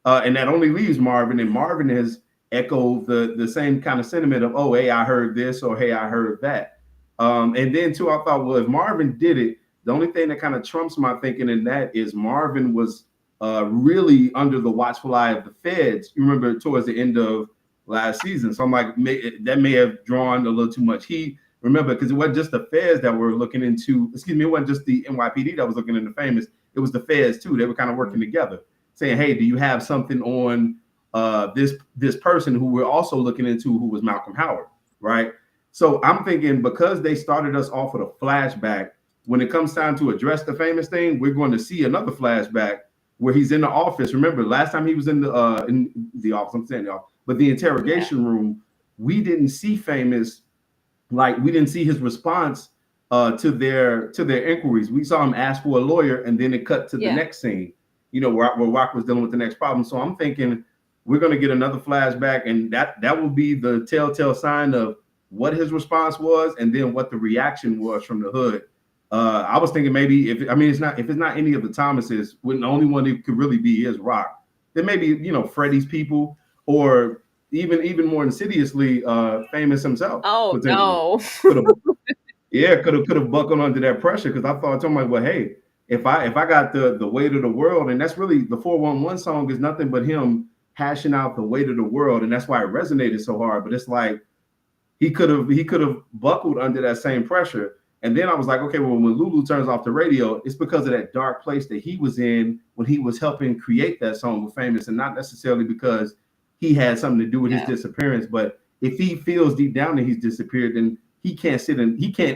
and that only leaves Marvin, and Marvin has echo the same kind of sentiment of, oh, hey, I heard this, or hey, I heard that. And then too, I thought, well, if Marvin did it, the only thing that kind of trumps my thinking in that is Marvin was really under the watchful eye of the feds. You remember towards the end of last season. So I'm like, that may have drawn a little too much heat. Remember, because it wasn't just the feds that were looking into, it wasn't just the NYPD that was looking into Famous. It was the feds too. They were kind of working together, saying, hey, do you have something on this person who we're also looking into, who was Malcolm Howard, right? So I'm thinking because they started us off with a flashback, when it comes time to address the Famous thing, we're going to see another flashback where he's in the office. Remember, last time he was in the office, I'm saying y'all, But the Yeah. interrogation room, we didn't see Famous, like we didn't see his response to their inquiries. We saw him ask for a lawyer, and then it cut to the Yeah. next scene, where Rock was dealing with the next problem. So I'm thinking we're going to get another flashback, and that will be the telltale sign of what his response was, and then what the reaction was from the hood. I was thinking maybe if it's not any of the Thomases, when the only one it could really be is Rock, then maybe Freddie's people, or even more insidiously, Famous himself Oh potentially no. could have, could have buckled under that pressure, because I thought to myself, well, hey, if I got the weight of the world, and that's really the 411 song is nothing but him hashing out the weight of the world, and that's why it resonated so hard. But it's like he could have buckled under that same pressure. And then I was like, okay, well, when Lulu turns off the radio, it's because of that dark place that he was in when he was helping create that song with Famous, and not necessarily because he had something to do with his Yeah. disappearance. But if he feels deep down that he's disappeared, then he can't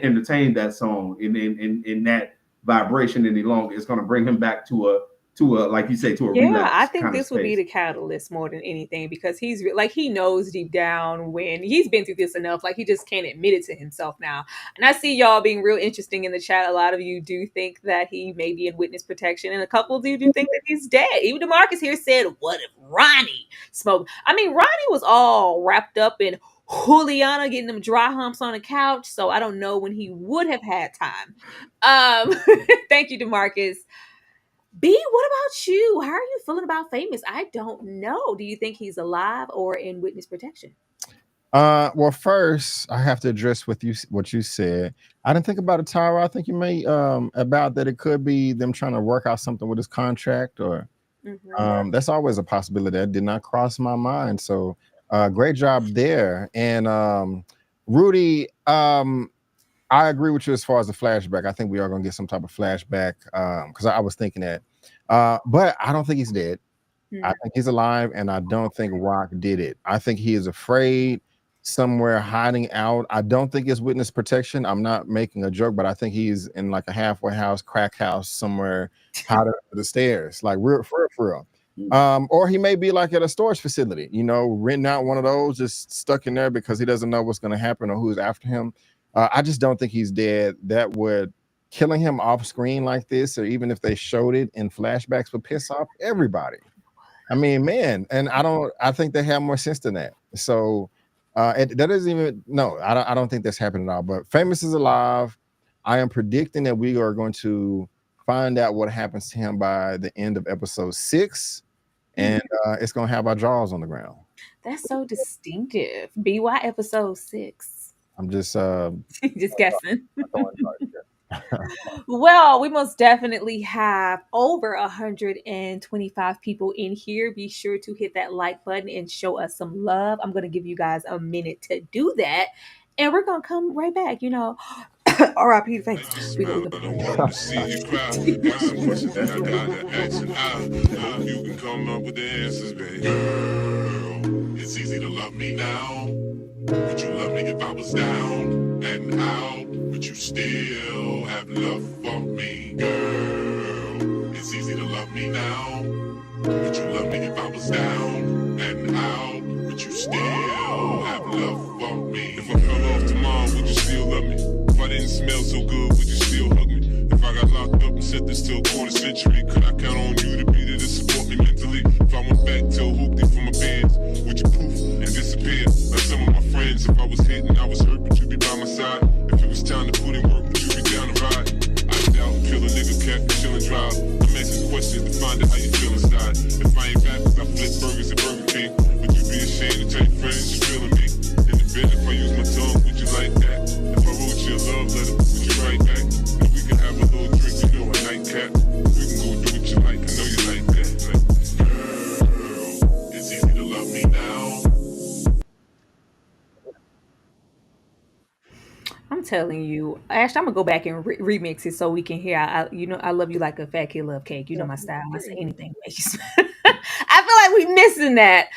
entertain that song in that vibration any longer. It's going to bring him back to a like you say, to a Yeah, I relapse think kind of this would be space. the catalyst more than anything, because like he knows deep down when he's been through this enough, like he just can't admit it to himself now. And I see y'all being real interesting in the chat. A lot of you do think that he may be in witness protection, and a couple of you do think that he's dead. Even DeMarcus here said, "What if Ronnie smoked?" I mean, Ronnie was all wrapped up in Juliana getting them dry humps on the couch, so I don't know when he would have had time. Thank you, DeMarcus. B, what about you? How are you feeling about Famous? I don't know. Do you think he's alive or in witness protection? Well, first I have to address what you said. I didn't think about it, Tyra. I think you may about that it could be them trying to work out something with his contract, or Mm-hmm. that's always a possibility. That did not cross my mind. So great job there. And Rudy, I agree with you as far as the flashback. I think we are going to get some type of flashback, because I was thinking that. But I don't think he's dead. I think he's alive, and I don't think Rock did it. I think he is afraid, somewhere hiding out. I don't think it's witness protection. I'm not making a joke, but I think he's in like a halfway house, crack house somewhere, hiding under the stairs, like real for real. Or he may be like at a storage facility, renting out one of those, just stuck in there because he doesn't know what's going to happen or who's after him. I just don't think he's dead. That would killing him off screen like this, or even if they showed it in flashbacks, would piss off everybody. I mean, man, and I think they have more sense than that. So that doesn't even, no, I don't think that's happening at all. But Famous is alive. I am predicting that we are going to find out what happens to him by the end of episode 6, and it's going to have our jaws on the ground. That's so distinctive. B, why episode 6? I'm just Just guessing. Well, we most definitely have over 125 people in here. Be sure to hit that like button and show us some love. I'm going to give you guys a minute to do that. And we're going to come right back. R.I.P. Famous. We go. I don't want to see you cry. Got some questions that I gotta ask, and I hope you can come up with the answers, baby. Girl, it's easy to love me now. Would you love me if I was down and out? Would you still have love for me? Girl, it's easy to love me now. Would you love me if I was down and out? Would you still have love for me? If I fell off tomorrow, would you still love me? If I didn't smell so good, would you still hug me? If I got locked up and sentenced to a quarter century, could I count on you to be there to support me mentally? If I went back to a hoopty for my bands, would you poof and disappear like some of my friends? If I was hit and I was hurt, would you be by my side? If it was time to put in work, would you be down to ride? I doubt, kill a nigga, cat, chill and drive. I'm asking questions to find out how you feel inside. If I ain't back, I flip burgers at Burger King. Would you be ashamed to tell your friends you're feeling me? In the bed, if I use my tongue, would you like that? If I wrote you a love letter, would you write back? And we can have a little drink, a nightcap. We can go do what you like, I know you like that. Girl, it's easy to love me now. I'm telling you, Ash, I'm going to go back and remix it so we can hear. I love you like a fat kid love cake. You know my style. I say anything. I I feel like we missing that.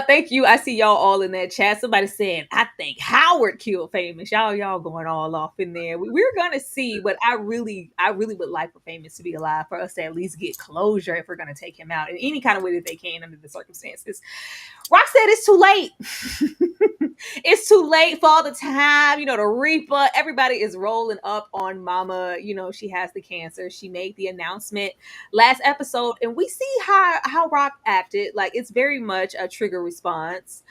Thank you. I see y'all all in that chat. Somebody saying, I think Howard killed Famous. Y'all going all off in there. We're gonna see, but I really would like for Famous to be alive for us to at least get closure if we're gonna take him out in any kind of way that they can under the circumstances. Rock said it's too late. It's too late for all the time. The Reaper, everybody is rolling up on Mama. She has the cancer. She made the announcement last episode, and we see how Rock acted. Like, it's very much a trigger response.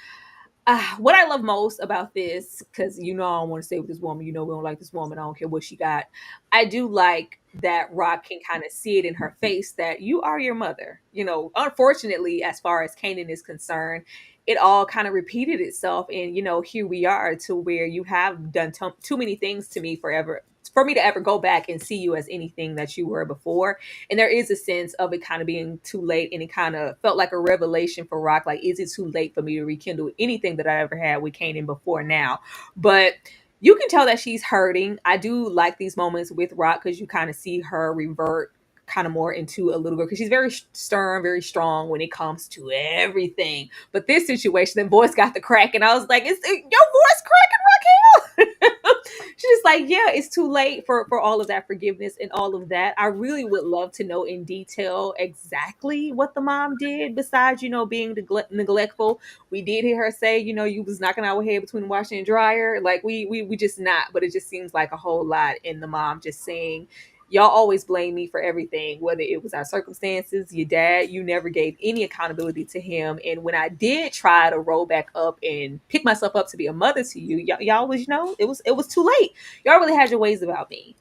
What I love most about this, because I don't want to stay with this woman. We don't like this woman. I don't care what she got. I do like that Rock can kind of see it in her face that you are your mother. Unfortunately, as far as Kanan is concerned, it all kind of repeated itself. And, here we are to where you have done too many things to me for me to ever go back and see you as anything that you were before. And there is a sense of it kind of being too late, and it kind of felt like a revelation for Rock. Like, is it too late for me to rekindle anything that I ever had with Kanan before now? But you can tell that she's hurting. I do like these moments with Rock because you kind of see her revert kind of more into a little girl, because she's very stern, very strong when it comes to everything. But this situation, the voice got the crack, and I was like, "Is your voice cracking, Raquel?" She's just like, "Yeah, it's too late for all of that forgiveness and all of that." I really would love to know in detail exactly what the mom did besides, being neglectful. We did hear her say, you was knocking our head between the washer and dryer. Like, we just not, but it just seems like a whole lot in the mom just saying, y'all always blame me for everything, whether it was our circumstances, your dad, you never gave any accountability to him. And when I did try to roll back up and pick myself up to be a mother to you, y'all was, it was too late. Y'all really had your ways about me.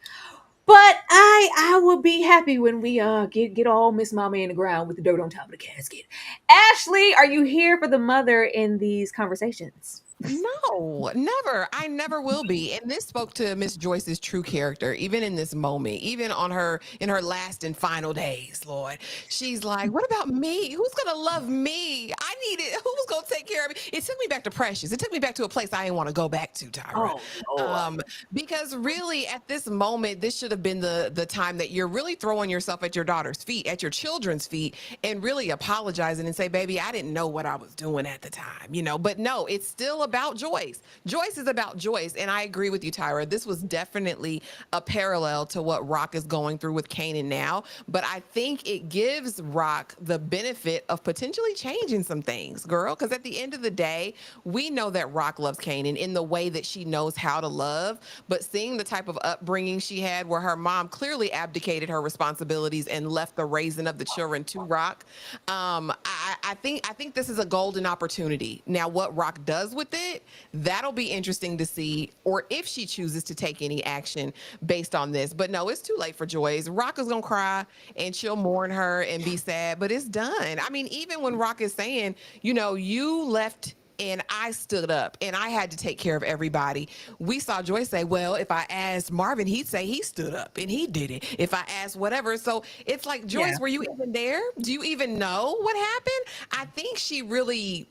But I will be happy when we get all Miss Mama in the ground with the dirt on top of the casket. Ashley, are you here for the mother in these conversations? No, never. I never will be. And this spoke to Miss Joyce's true character, even in this moment, even in her last and final days, Lord. She's like, what about me? Who's gonna love me? I need it. Who's gonna take care of me? It took me back to Precious. It took me back to a place I didn't want to go back to, Tyra. Oh, Lord. Because really at this moment, this should have been the time that you're really throwing yourself at your daughter's feet, at your children's feet, and really apologizing and say, baby, I didn't know what I was doing at the time, but no, it's still about Joyce. Joyce is about Joyce. And I agree with you, Tyra. This was definitely a parallel to what Rock is going through with Kanan now. But I think it gives Rock the benefit of potentially changing some things, girl. Because at the end of the day, we know that Rock loves Kanan in the way that she knows how to love. But seeing the type of upbringing she had where her mom clearly abdicated her responsibilities and left the raising of the children to Rock, I think this is a golden opportunity. Now, what Rock does with it, that'll be interesting to see, or if she chooses to take any action based on this. But no, it's too late for Joyce. Rock is gonna cry and she'll mourn her and be sad, but it's done. I mean, even when Rock is saying, you left and I stood up and I had to take care of everybody, we saw Joyce say, well, if I asked Marvin, he'd say he stood up and he did it. If I asked whatever. So it's like, Joyce, were you even there? Do you even know what happened? I think she really,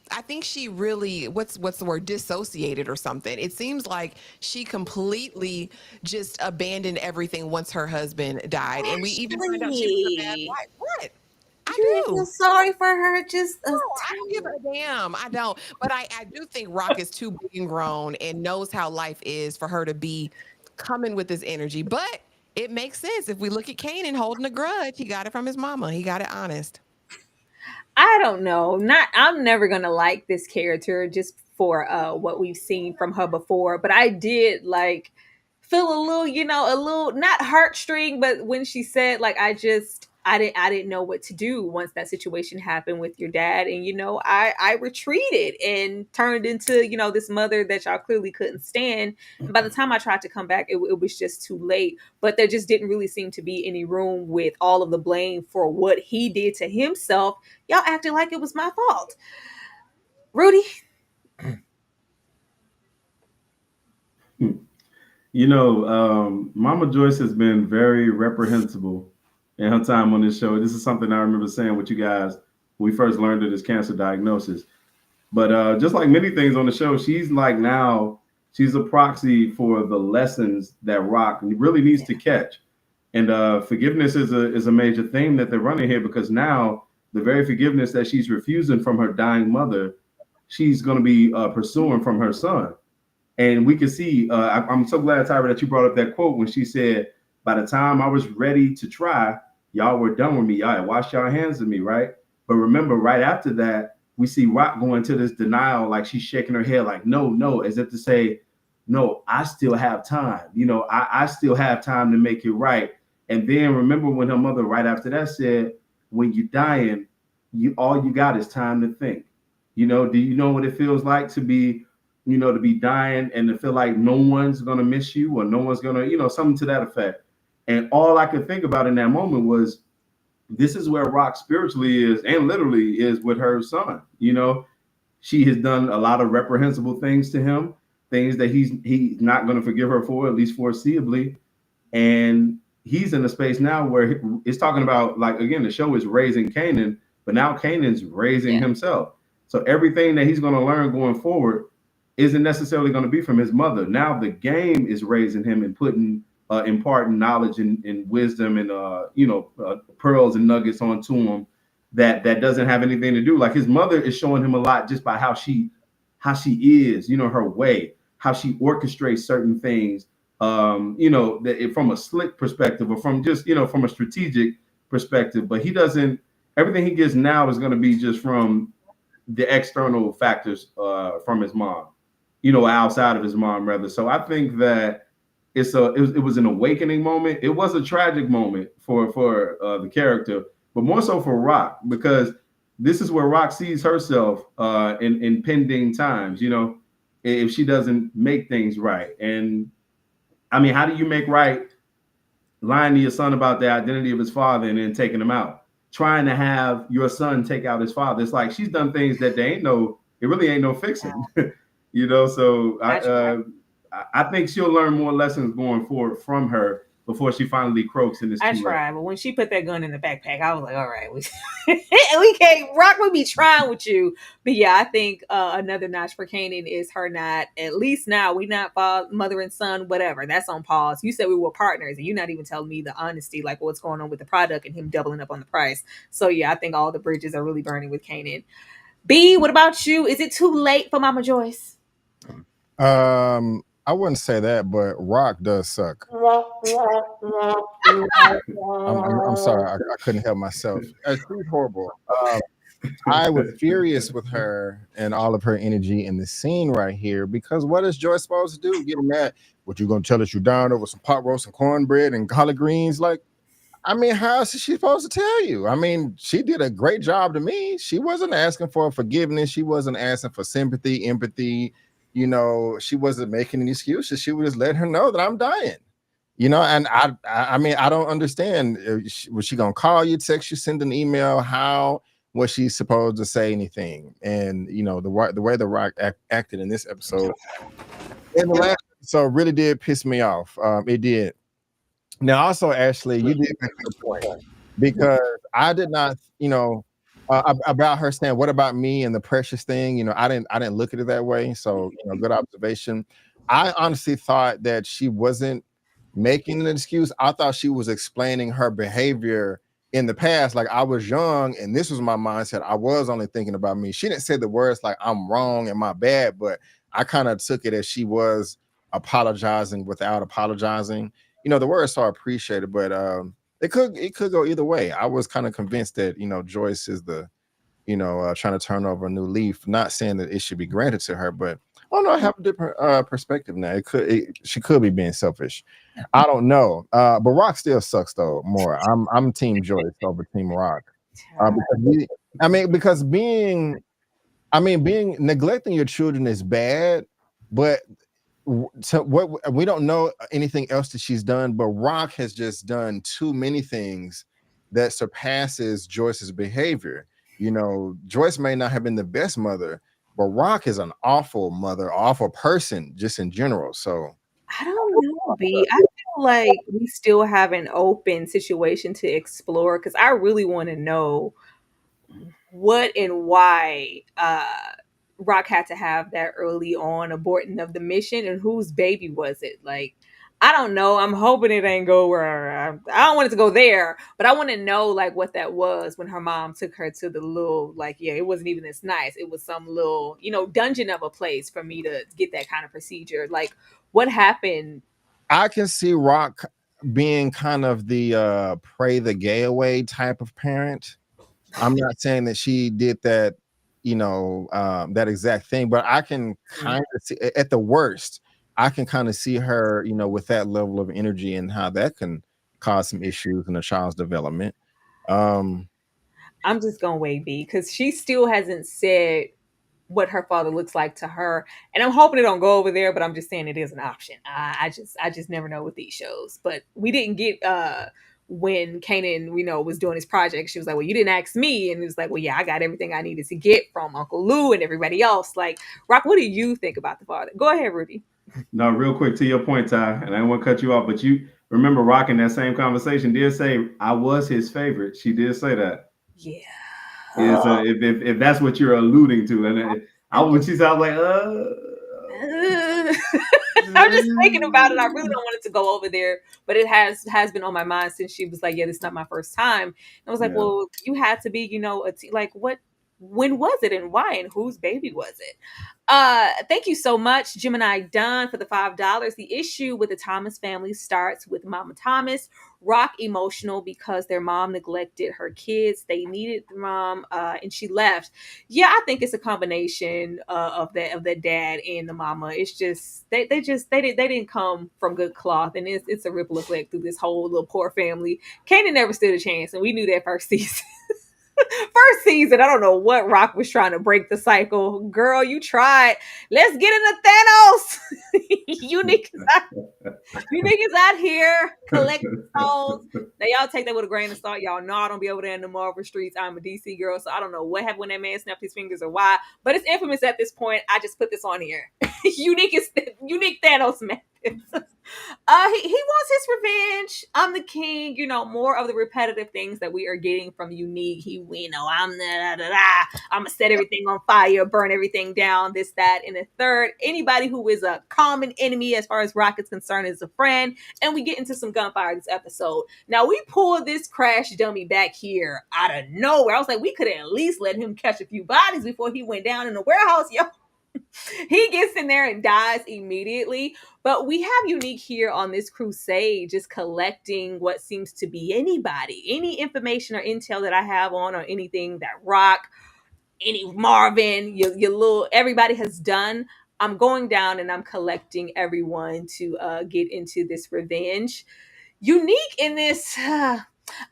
what's the word, dissociated or something. It seems like she completely just abandoned everything once her husband died. And we even find out she was a bad wife. What? I feel do. sorry for her. Just No, I don't give a damn. I don't. But I do think Rock is too big and grown and knows how life is for her to be coming with this energy. But it makes sense. If we look at Kanan holding a grudge, he got it from his mama. He got it honest. I don't know. I'm never gonna like this character just for what we've seen from her before. But I did feel a little, a little not heartstring, but when she said I didn't know what to do once that situation happened with your dad. And I retreated and turned into, this mother that y'all clearly couldn't stand. And by the time I tried to come back, it was just too late. But there just didn't really seem to be any room with all of the blame for what he did to himself. Y'all acted like it was my fault. Rudy? Mama Joyce has been very reprehensible in her time on this show. This is something I remember saying with you guys when we first learned of this cancer diagnosis. But just like many things on the show, she's a proxy for the lessons that Rock really needs to catch. And forgiveness is a major theme that they're running here, because now the very forgiveness that she's refusing from her dying mother, she's going to be pursuing from her son. And we can see, I'm so glad, Tyra, that you brought up that quote when she said, by the time I was ready to try, y'all were done with me. Y'all had washed your hands of me, right? But remember, right after that, we see Rock going to this denial, like she's shaking her head, like, no, no, as if to say, no, I still have time. I still have time to make it right. And then remember when her mother, right after that, said, when you're dying, all you got is time to think. Do you know what it feels like to be to be dying and to feel like no one's gonna miss you or no one's gonna, something to that effect. And all I could think about in that moment was this is where Rock spiritually is and literally is with her son. She has done a lot of reprehensible things to him, things that he's not going to forgive her for, at least foreseeably. And he's in a space now where it's talking about, like, again, the show is raising Kanan, but now Kanan's raising himself. So everything that he's going to learn going forward isn't necessarily going to be from his mother. Now the game is raising him and putting imparting knowledge and wisdom and pearls and nuggets onto him that doesn't have anything to do. Like his mother is showing him a lot just by how she is, her way, how she orchestrates certain things, from a slick perspective or from just, from a strategic perspective. But he doesn't, everything he gets now is going to be just from the external factors from his mom, outside of his mom rather. So I think that it was an awakening moment. It was a tragic moment for the character, but more so for Rock, because this is where Rock sees herself in pending times, if she doesn't make things right. And I mean, how do you make right lying to your son about the identity of his father and then taking him out? Trying to have your son take out his father. It's like she's done things that it really ain't no fixing. So I think she'll learn more lessons going forward from her before she finally croaks in this. I tried, but when she put that gun in the backpack, I was like, all right, we can't Rock. We be trying with you, but yeah, I think another notch for Kanan is her not, at least now we not mother and son, whatever. That's on pause. You said we were partners, and you're not even telling me the honesty, like what's going on with the product and him doubling up on the price. So yeah, I think all the bridges are really burning with Kanan. B, what about you? Is it too late for Mama Joyce? I wouldn't say that, but Rock does suck. I'm sorry, I couldn't help myself. She's horrible. I was furious with her and all of her energy in the scene right here, because what is Joyce supposed to do? Get mad? What, you gonna tell us you down over some pot roast and cornbread and collard greens? Like, I mean, how is she supposed to tell you? I mean, she did a great job to me. She wasn't asking for forgiveness. She wasn't asking for sympathy, empathy. She wasn't making any excuses. She would just let her know that I'm dying. And I mean, I don't understand. Was she gonna call you, text you, send an email? How was she supposed to say anything? And the way the Rock acted in this episode, in the last episode, really did piss me off. It did. Now, also, Ashley, you did make a good point, because I did not, about her saying, "What about me?" and the precious thing. I didn't look at it that way. So, good observation. I honestly thought that she wasn't making an excuse. I thought she was explaining her behavior in the past. Like, I was young and this was my mindset. I was only thinking about me. She didn't say the words like "I'm wrong" and "my bad," but I kind of took it as she was apologizing without apologizing. The words are appreciated, but it could go either way. I was kind of convinced that Joyce is the trying to turn over a new leaf. Not saying that it should be granted to her, but I have a different perspective now. She could be being selfish. I don't know. But Rock still sucks though. More. I'm Team Joyce over Team Rock. Because being neglecting your children is bad, but what we don't know anything else that she's done. But Rock has just done too many things that surpasses Joyce's behavior. Joyce may not have been the best mother, but Rock is an awful mother, awful person, just in general. So I don't know, B. I feel like we still have an open situation to explore, because I really want to know what and why Rock had to have that early on aborting of the mission, and whose baby was it? Like, I don't know. I'm hoping it ain't go where I don't want it to go there, but I want to know like what that was when her mom took her to the little, like, yeah, it wasn't even this nice. It was some little, dungeon of a place for me to get that kind of procedure. Like, what happened? I can see Rock being kind of the pray the gay away type of parent. I'm not saying that she did that, that exact thing, but I can kind of see, at the worst, I can kind of see her, with that level of energy and how that can cause some issues in a child's development. Um, I'm just gonna wait, B, because she still hasn't said what her father looks like to her, and I'm hoping it don't go over there. But I'm just saying it is an option. I just never know with these shows. But we didn't get when Kanan, was doing his project. She was like, "Well, you didn't ask me," and it was like, "Well, yeah, I got everything I needed to get from Uncle Lou and everybody else." Like, Rock, what do you think about the father? Go ahead, Ruby. No, real quick to your point, Ty, and I don't want to cut you off, but you remember Rock in that same conversation did say I was his favorite. She did say that. Yeah. Yeah, so if that's what you're alluding to, and when she said, I was like, I'm just thinking about it. I really don't want it to go over there, but it has been on my mind since she was like, "Yeah, this is not my first time." And I was like, Yeah. "Well, you had to be, like what? When was it, and why, and whose baby was it?" Thank you so much, Gemini Dunn, for the $5. The issue with the Thomas family starts with Mama Thomas. Rock emotional because their mom neglected her kids. They needed the mom, and she left. Yeah, I think it's a combination of the dad and the mama. It's just they didn't come from good cloth, and it's a ripple effect through this whole little poor family. Kanan never stood a chance, and we knew that first season. First season, I don't know what Rock was trying to break the cycle. Girl, you tried. Let's get into Thanos. you niggas out here collecting souls. Now y'all take that with a grain of salt. Y'all know I don't be over there in the Marvel streets. I'm a DC girl, so I don't know what happened when that man snapped his fingers or why. But it's infamous at this point. I just put this on here. unique Thanos methods. He wants his revenge. I'm the king. More of the repetitive things that we are getting from Unique. I'm the I'm gonna set everything on fire, burn everything down. This, that, and the third. Anybody who is a common enemy, as far as Rock is concerned, is a friend. And we get into some gunfire this episode. Now we pull this crash dummy back here out of nowhere. I was like, we could at least let him catch a few bodies before he went down in the warehouse, yo. He gets in there and dies immediately. But we have Unique here on this crusade, just collecting what seems to be any information or intel that I have on, or anything that Rock, any Marvin, your little everybody has done. I'm going down and I'm collecting everyone to get into this revenge. Unique in this.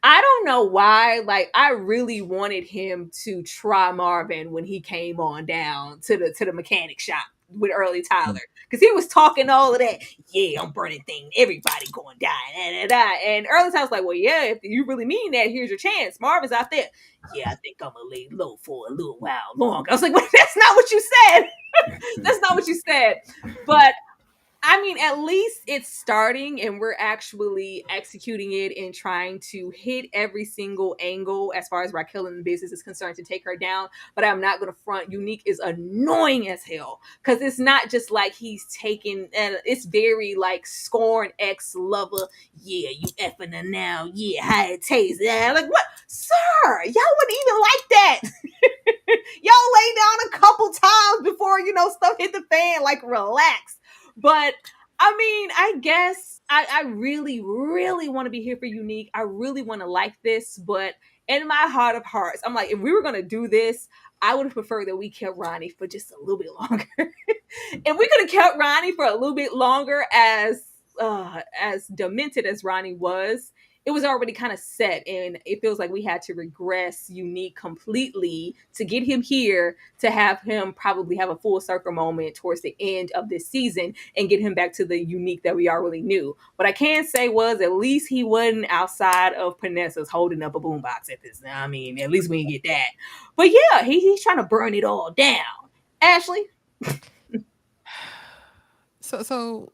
I don't know why. Like, I really wanted him to try Marvin when he came on down to the mechanic shop with Early Tyler, because he was talking all of that. Yeah, I'm burning things. Everybody going to die. Da, da, da. And Early Tyler's like, well, yeah, if you really mean that, here's your chance. Marvin's out there. Yeah, I think I'm gonna lay low for a little while longer. I was like, well, that's not what you said. That's not what you said. But I mean, at least it's starting and we're actually executing it and trying to hit every single angle as far as Raquel and the business is concerned to take her down. But I'm not going to front. Unique is annoying as hell because it's not just like he's taking, and it's very like scorn ex lover. Yeah, you effing her now. Yeah, how it tastes. Yeah, like what? Sir, y'all wouldn't even like that. Y'all lay down a couple times before, stuff hit the fan. Like, relax. But I mean, I guess I really, really want to be here for Unique. I really want to like this, but in my heart of hearts, I'm like, if we were gonna do this, I would have preferred that we kept Ronnie for just a little bit longer. If we could have kept Ronnie for a little bit longer, as demented as Ronnie was already kind of set, and it feels like we had to regress Unique completely to get him here, to have him probably have a full circle moment towards the end of this season and get him back to the Unique that we already knew. What I can say was at least he wasn't outside of Panessa's holding up a boombox at this. I mean, at least we didn't get that. But yeah, he's trying to burn it all down. Ashley? So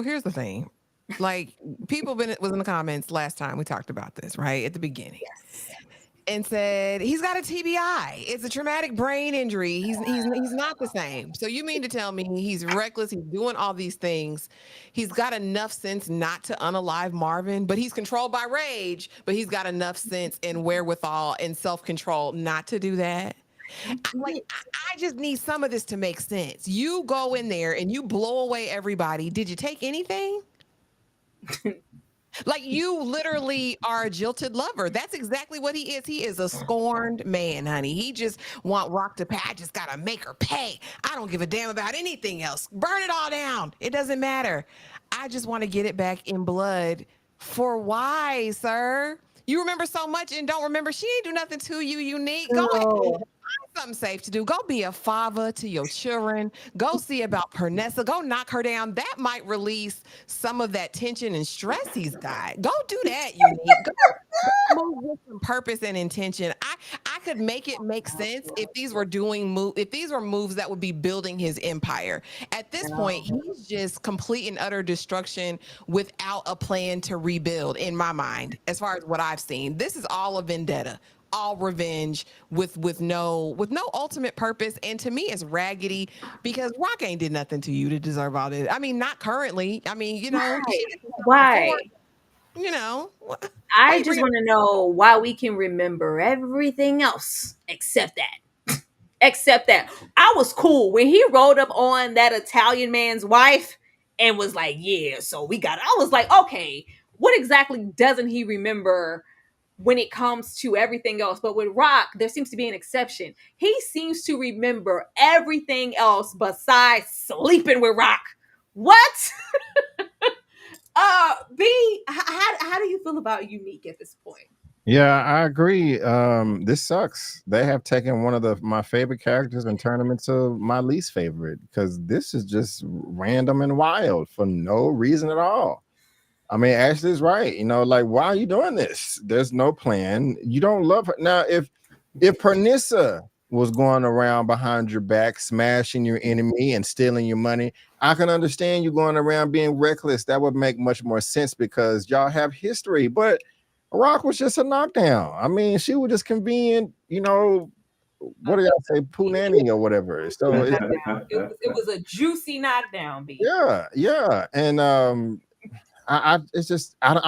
here's the thing. Like, people was in the comments last time we talked about this, right? At the beginning. Yes. and said he's got a TBI. It's a traumatic brain injury. He's not the same. So you mean to tell me he's reckless? He's doing all these things. He's got enough sense not to unalive Marvin, but he's controlled by rage. But he's got enough sense and wherewithal and self-control not to do that. I just need some of this to make sense. You go in there and you blow away everybody. Did you take anything? Like, you literally are a jilted lover. That's exactly what he is. He is a scorned man, honey. He just want Rock to pay. I just gotta make her pay. I don't give a damn about anything else. Burn it all down. It doesn't matter. I just want to get it back in blood. For why, sir? You remember so much and don't remember. She ain't do nothing to you, Unique. Go ahead. Find something safe to do. Go be a father to your children. Go see about Pernessa. Go knock her down. That might release some of that tension and stress he's got. Go do that, Unique. Go move with some purpose and intention. I could make it make sense if these were moves that would be building his empire. At this point, he's just complete and utter destruction without a plan to rebuild, in my mind, as far as what I've seen. This is all a vendetta, all revenge with no ultimate purpose. And to me, it's raggedy because Rock ain't did nothing to you to deserve all this. I mean, not currently. I mean, you know, Why? You know, I just want to know why we can remember everything else except that. Except that. I was cool when he rolled up on that Italian man's wife and was like, yeah, so we got it. I was like, okay, what exactly doesn't he remember when it comes to everything else? But with Rock, there seems to be an exception. He seems to remember everything else besides sleeping with Rock. What? B, how do you feel about Unique at this point? Yeah, I agree. This sucks. They have taken one of my favorite characters and turned him into my least favorite because this is just random and wild for no reason at all. I mean, Ashley's right. You know, like, why are you doing this? There's no plan. You don't love her. Now, if Pernissa was going around behind your back, smashing your enemy and stealing your money, I can understand you going around being reckless. That would make much more sense because y'all have history. But Rock was just a knockdown. I mean, she was just convenient, you know, what do y'all say, punani or whatever. So it was a juicy knockdown, B. Yeah. And I'm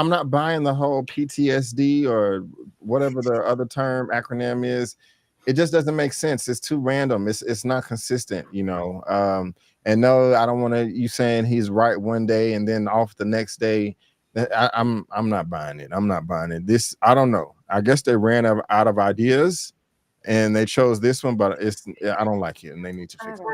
not buying the whole PTSD or whatever the other term acronym is. It just doesn't make sense. It's too random. It's not consistent, you know. And no, I don't want you saying he's right one day and then off the next day. I'm not buying it. I'm not buying it. This, I don't know. I guess they ran out of ideas and they chose this one, but I don't like it and they need to fix it.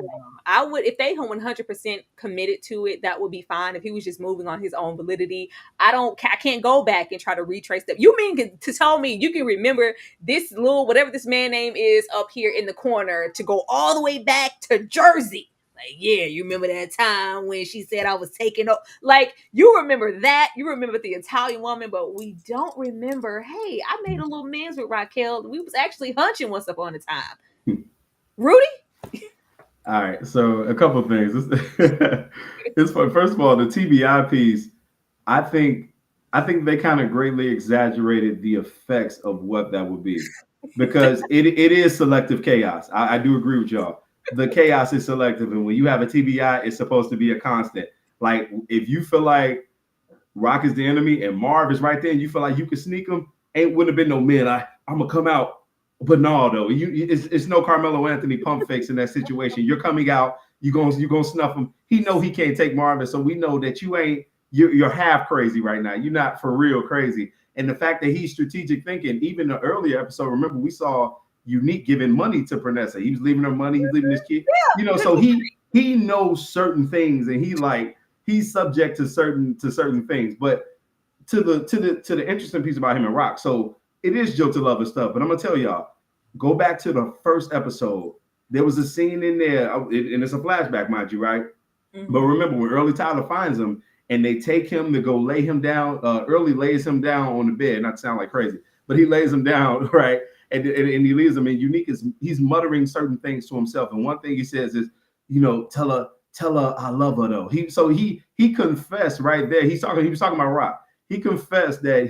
I would, if they 100% committed to it, that would be fine. If he was just moving on his own validity, I can't go back and try to retrace that. You mean to tell me you can remember this little, whatever this man name is up here in the corner to go all the way back to Jersey? Like, yeah, you remember that time when she said I was taking up? Like, you remember that. You remember the Italian woman, but we don't remember, hey, I made a little amends with Raquel. We was actually hunching once upon a time. Rudy? All right, so a couple of things. It's first of all, the TBI piece, I think they kind of greatly exaggerated the effects of what that would be. Because it is selective chaos. I do agree with y'all. The chaos is selective, and when you have a TBI, it's supposed to be a constant. Like, if you feel like Rock is the enemy and Marv is right there, and you feel like you can sneak him, wouldn't have been no man. I'm gonna come out, but no, though, it's no Carmelo Anthony pump fakes in that situation. You're coming out, you're gonna snuff him. He know he can't take Marvin, so we know that you're half crazy right now. You're not for real crazy. And the fact that he's strategic thinking, even the earlier episode, remember we saw Unique giving money to Pernessa. He was leaving her money. He's leaving his kid. You know, so he knows certain things, and he's subject to certain things. But to the interesting piece about him and Rock, so it is Joe to Lover stuff. But I'm gonna tell y'all, go back to the first episode. There was a scene in there, and it's a flashback, mind you, right? Mm-hmm. But remember when Early Tyler finds him, and they take him to go lay him down. Early lays him down on the bed. Not to sound like crazy, but he lays him down, right? And he leaves him. And Unique he's muttering certain things to himself. And one thing he says is, you know, tell her I love her though. He confessed right there. He was talking about Rock. He confessed that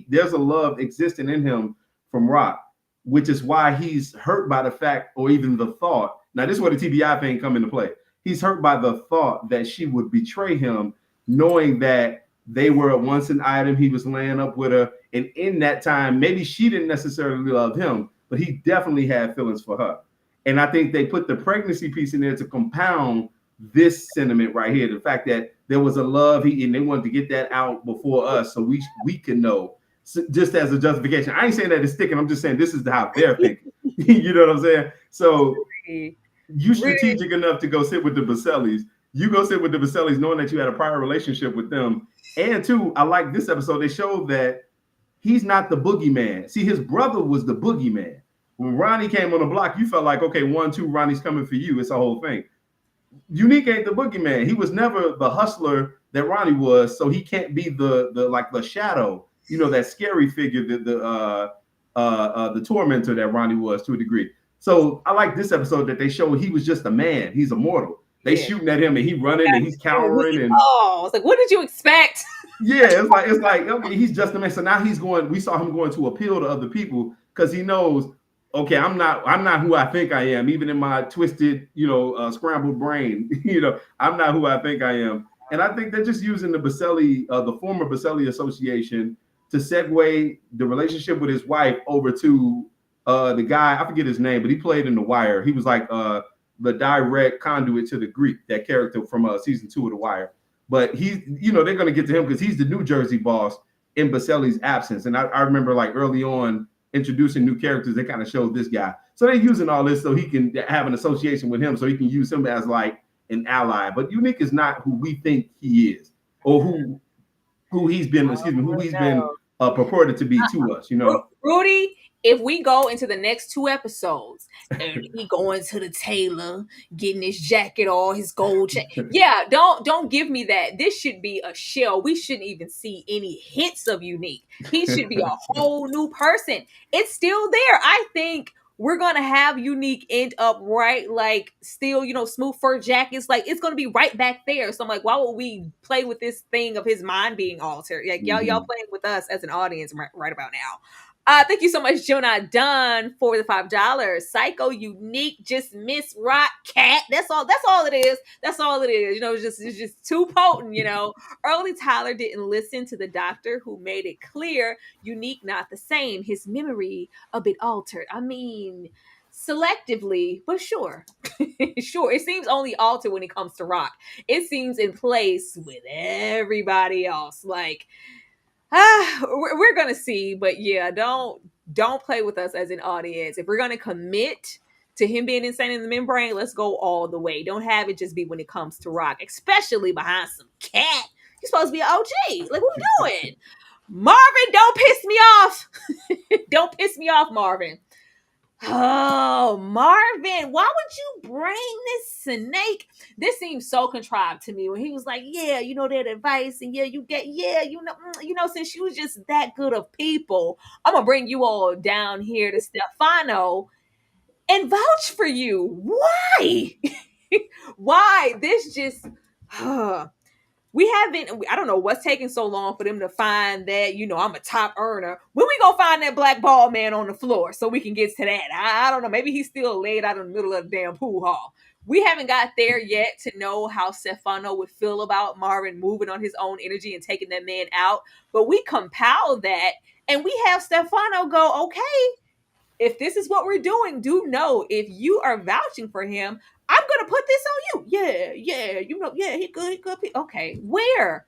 there's a love existing in him from Rock, which is why he's hurt by the fact, or even the thought. Now, this is where the TBI thing come into play. He's hurt by the thought that she would betray him, knowing that they were once an item. He was laying up with her, and in that time, maybe she didn't necessarily love him, but he definitely had feelings for her. And I think they put the pregnancy piece in there to compound this sentiment right here, the fact that there was a love, and they wanted to get that out before us, so we can know. So just as a justification, I ain't saying that it's sticking. I'm just saying this is how they're thinking. You know what I'm saying? So you strategic enough to go sit with the Basellis. You go sit with the Basellis, knowing that you had a prior relationship with them. And two, I like this episode. They showed that he's not the boogeyman. See, his brother was the boogeyman. When Ronnie came on the block, you felt like, okay, 1, 2, Ronnie's coming for you. It's a whole thing. Unique ain't the boogeyman. He was never the hustler that Ronnie was, so he can't be the shadow, that scary figure, the tormentor that Ronnie was to a degree. So I like this episode that they showed he was just a man. He's immortal. They shooting at him and he running and he's cowering and it's like, what did you expect? Yeah, it's like okay, he's just a man. So now he's going. We saw him going to appeal to other people because he knows, okay, I'm not who I think I am. Even in my twisted, scrambled brain, I'm not who I think I am. And I think they're just using the Baselli, the former Baselli Association, to segue the relationship with his wife over to the guy. I forget his name, but he played in The Wire. He was like the direct conduit to the Greek, that character from season 2 of The Wire. But he's, they're going to get to him because he's the New Jersey boss in Baselli's absence. And I remember like early on introducing new characters, they kind of showed this guy. So they're using all this so he can have an association with him, so he can use him as like an ally. But Unique is not who we think he is, or who he's been, been purported to be to us, Rudy, if we go into the next 2 episodes and he going to the tailor, getting his jacket, all his gold jacket. Yeah, don't give me that. This should be a shell. We shouldn't even see any hints of Unique. He should be a whole new person. It's still there. I think we're gonna have Unique end up right, like still, smooth fur jackets. Like it's gonna be right back there. So I'm like, why would we play with this thing of his mind being altered? Like y'all playing with us as an audience right about now. Thank you so much, Jonah Dunn, for the $5. Psycho, Unique, just Miss Rock, Cat. That's all it is. That's all it is. It's just too potent, Early Tyler didn't listen to the doctor who made it clear Unique not the same. His memory a bit altered. I mean, selectively, but sure. Sure. It seems only altered when it comes to Rock. It seems in place with everybody else. Like, we're gonna see, but yeah, don't play with us as an audience. If we're gonna commit to him being insane in the membrane, let's go all the way. Don't have it just be when it comes to Rock, especially behind some cat. You're supposed to be an OG. Like, what are we doing? Marvin, don't piss me off. Don't piss me off, Marvin. Oh, Marvin, why would you bring this snake? This seems so contrived to me when he was like, yeah, that advice, and yeah, you get, since you was just that good of people, I'm gonna bring you all down here to Stefano and vouch for you. Why? Why? This just I don't know what's taking so long for them to find that, I'm a top earner. When we gonna find that black ball man on the floor so we can get to that? I don't know. Maybe he's still laid out in the middle of the damn pool hall. We haven't got there yet to know how Stefano would feel about Marvin moving on his own energy and taking that man out. But we compile that and we have Stefano go, okay, if this is what we're doing, do know if you are vouching for him, I'm gonna put this on you. Yeah, he good. Okay, where?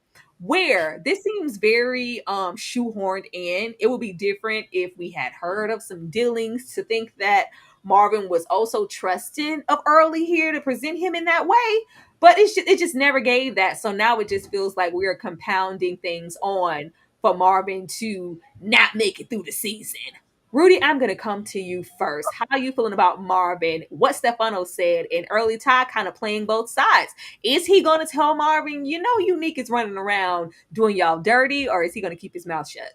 This seems very shoehorned in. It would be different if we had heard of some dealings to think that Marvin was also trusting of Early here to present him in that way. But it just never gave that. So now it just feels like we are compounding things on for Marvin to not make it through the season. Rudy, I'm going to come to you first. How are you feeling about Marvin? What Stefano said, and Early Ty kind of playing both sides. Is he going to tell Marvin, Unique is running around doing y'all dirty, or is he going to keep his mouth shut?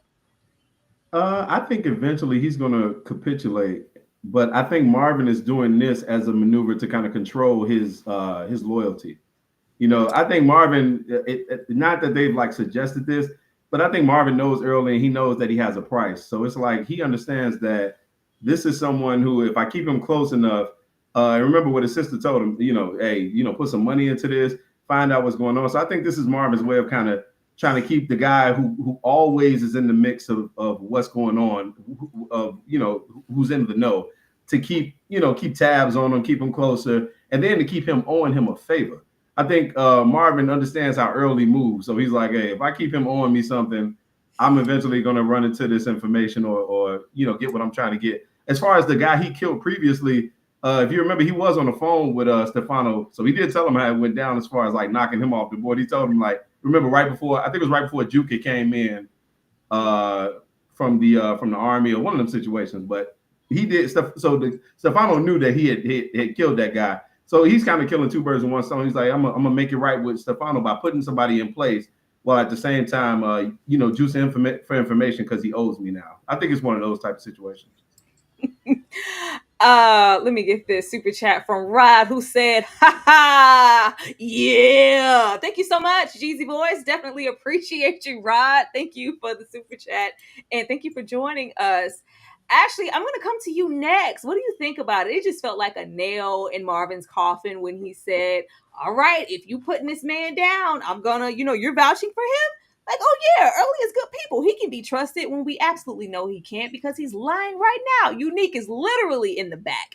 I think eventually he's going to capitulate, but I think Marvin is doing this as a maneuver to kind of control his loyalty. I think Marvin, not that they've like suggested this, But I think Marvin knows early, and he knows that he has a price. So it's like he understands that this is someone who, if I keep him close enough, remember what his sister told him, hey, put some money into this, find out what's going on. So I think this is Marvin's way of kind of trying to keep the guy who always is in the mix of what's going on, who's in the know, to keep tabs on him, keep him closer, and then to keep him owing him a favor. I think Marvin understands how early moves. So he's like, hey, if I keep him owing me something, I'm eventually going to run into this information or get what I'm trying to get. As far as the guy he killed previously, if you remember, he was on the phone with Stefano. So he did tell him how it went down as far as like knocking him off the board. He told him, like, remember I think it was right before Juka came in from the army or one of them situations. But he did stuff. So Stefano knew that he had killed that guy. So he's kind of killing two birds with one stone. He's like, I'm gonna make it right with Stefano by putting somebody in place, while at the same time, juicing for information because he owes me now. I think it's one of those type of situations. Let me get this super chat from Rod, who said, ha ha, yeah. Thank you so much, Jeezy Boys. Definitely appreciate you, Rod. Thank you for the super chat, and thank you for joining us. Ashley, I'm going to come to you next. What do you think about it? It just felt like a nail in Marvin's coffin when he said, all right, if you putting this man down, I'm going to, you're vouching for him? Like, oh yeah, Early is good people. He can be trusted when we absolutely know he can't because he's lying right now. Unique is literally in the back.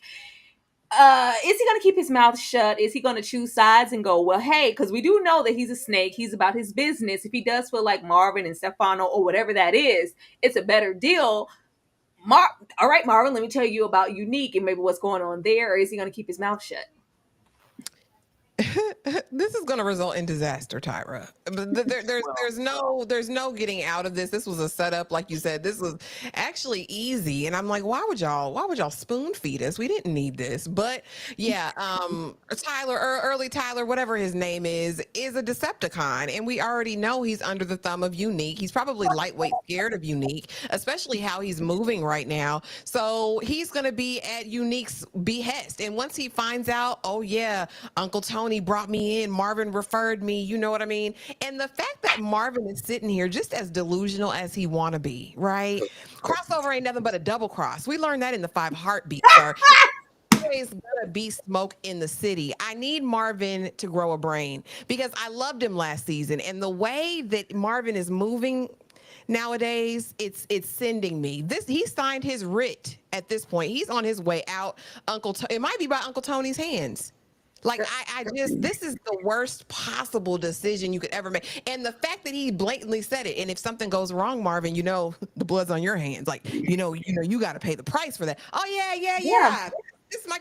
Is he going to keep his mouth shut? Is he going to choose sides and go, well, hey, because we do know that he's a snake. He's about his business. If he does feel like Marvin and Stefano or whatever that is, it's a better deal. All right, Marvin, let me tell you about Unique and maybe what's going on there. Or is he going to keep his mouth shut? This is going to result in disaster, Tyra. There's no getting out of this. This was a setup, like you said. This was actually easy, and I'm like, why would y'all spoon feed us? We didn't need this, but yeah, early Tyler, whatever his name is a Decepticon, and we already know he's under the thumb of Unique. He's probably lightweight scared of Unique, especially how he's moving right now. So he's going to be at Unique's behest, and once he finds out, oh yeah, Uncle Tony brought me in, Marvin referred me, you know what I mean? And the fact that Marvin is sitting here just as delusional as he want to be, right? Crossover ain't nothing but a double cross. We learned that in the 5 Heartbeats, sir. Always gonna be smoke in the city. I need Marvin to grow a brain because I loved him last season, and the way that Marvin is moving nowadays, it's sending me. He signed his writ at this point. He's on his way out. It might be by Uncle Tony's hands. Like, this is the worst possible decision you could ever make. And the fact that he blatantly said it, and if something goes wrong, Marvin, the blood's on your hands. Like, you got to pay the price for that. Oh, yeah. This is my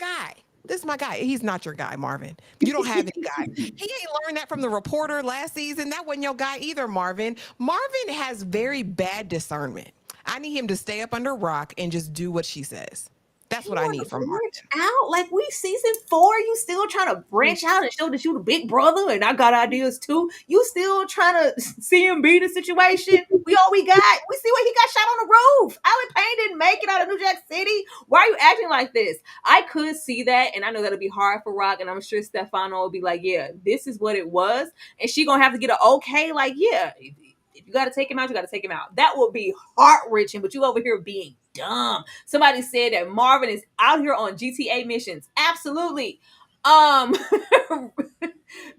guy. He's not your guy, Marvin. You don't have any guy. He ain't learned that from the reporter last season. That wasn't your guy either, Marvin. Marvin has very bad discernment. I need him to stay up under a rock and just do what she says. That's what I need from Marvin. Out like we season 4, you still trying to branch out and show that you the big brother, and I got ideas too. You still trying to see him beat the situation. We got. We see what he got shot on the roof. Alan Payne didn't make it out of New Jack City. Why are you acting like this? I could see that, and I know that'll be hard for Rock, and I'm sure Stefano will be like, yeah, this is what it was, and she gonna have to get an okay, like, yeah, if you got to take him out, you got to take him out. That will be heart-wrenching, but you over here being dumb. Somebody said that Marvin is out here on GTA missions. Absolutely.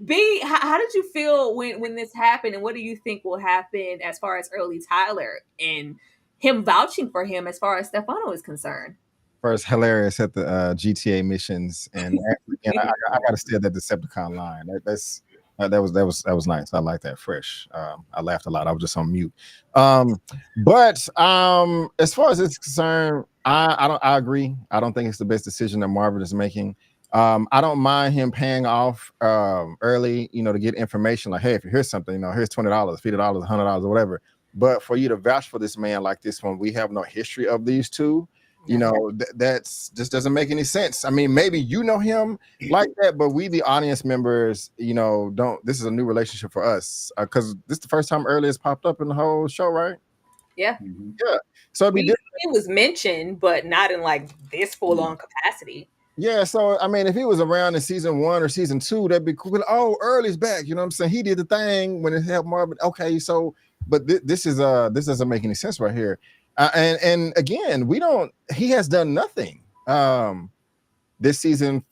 B, how did you feel when this happened, and what do you think will happen as far as early Tyler and him vouching for him as far as Stefano is concerned? First, hilarious at the GTA missions, and again, I got to steal that Decepticon line. That was nice. I like that. Fresh. I laughed a lot. I was just on mute. But as far as it's concerned, I agree. I don't think it's the best decision that Marvin is making. I don't mind him paying off early, to get information. Like, hey, if you hear something, here's $20, $50, $100, or whatever. But for you to vouch for this man like this one, we have no history of these two. That's just doesn't make any sense. I mean, maybe him like that, but we, the audience members, don't. This is a new relationship for us because this is the first time Early has popped up in the whole show, right? Yeah. Yeah. So it was mentioned, but not in like this full-on capacity. Yeah. So I mean, if he was around in season 1 or season 2, that'd be cool. Oh, Early's back. You know what I'm saying? He did the thing when it helped Marvin. Okay, so but this doesn't make any sense right here. And again, he has done nothing this season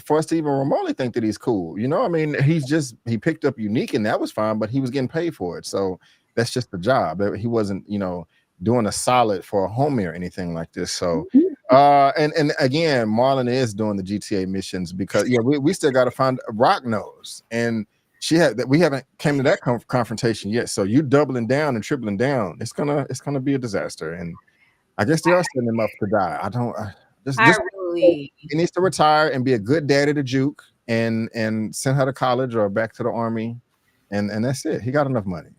for us to even remotely think that he's cool. You know, I mean, he picked up Unique and that was fine, but he was getting paid for it. So that's just the job. He wasn't, doing a solid for a homie or anything like this. So and again, Marlon is doing the GTA missions because we still got to find Rock knows, and we haven't came to that confrontation yet. So you doubling down and tripling down, it's gonna be a disaster. And I guess they are setting him up to die. He needs to retire and be a good daddy to Juke and send her to college or back to the army, and that's it. He got enough money.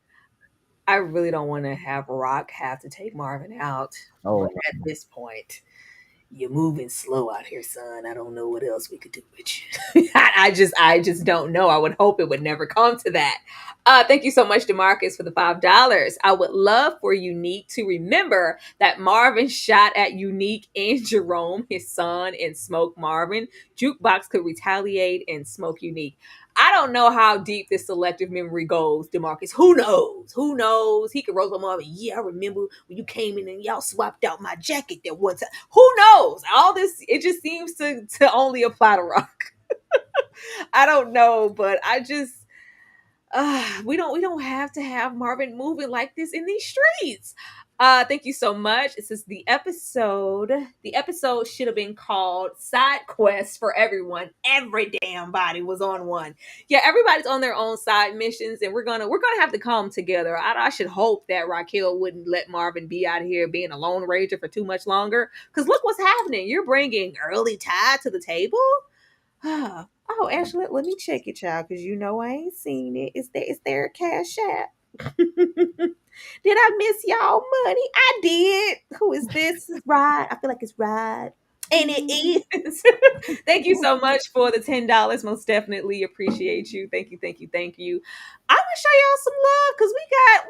I really don't want to have Rock have to take Marvin out. Oh, at this point, you're moving slow out here, son. I don't know what else we could do with you. I just don't know. I would hope it would never come to that. Thank you so much, DeMarcus, for the $5. I would love for Unique to remember that Marvin shot at Unique and Jerome, his son, and smoked Marvin. Jukebox could retaliate and smoke Unique. I don't know how deep this selective memory goes, DeMarcus. Who knows? Who knows? He could roll them up and I remember when you came in and y'all swapped out my jacket that one time. Who knows? All this, it just seems to only apply to Rock. I don't know, but I just we don't have to have Marvin moving like this in these streets. Thank you so much. It says the episode should have been called Side Quest for Everyone. Every damn body was on one. Yeah, everybody's on their own side missions, and we're gonna have to come together. I should hope that Raquel wouldn't let Marvin be out here being a lone ranger for too much longer. Because look what's happening. You're bringing early Tide to the table. Oh, Ashley, let me check it, child, because I ain't seen it. Is there a cash app? Did I miss y'all money? I did. Who is this? This is Rod. I feel like it's Rod. And it is. Thank you so much for the $10. Most definitely appreciate you. Thank you, thank you, thank you. I want to show y'all some love because we got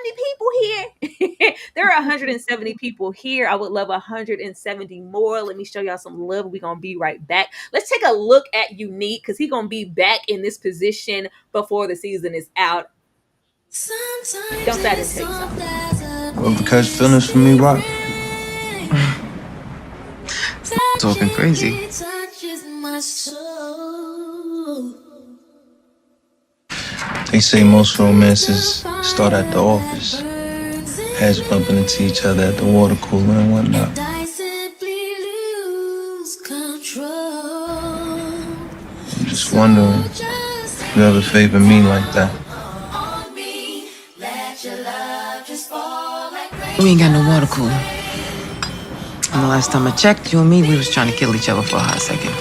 170 people here. There are 170 people here. I would love 170 more. Let me show y'all some love. We're going to be right back. Let's take a look at Unique because he's going to be back in this position before the season is out. Don't start to take something. Well, because feelings for me, Rock. Talking crazy. They say most romances start at the office. Heads bumping into each other at the water cooler and whatnot. I'm just wondering if you ever favor me like that. We ain't got no water cooler. And the last time I checked, you and me, we was trying to kill each other for a hot second.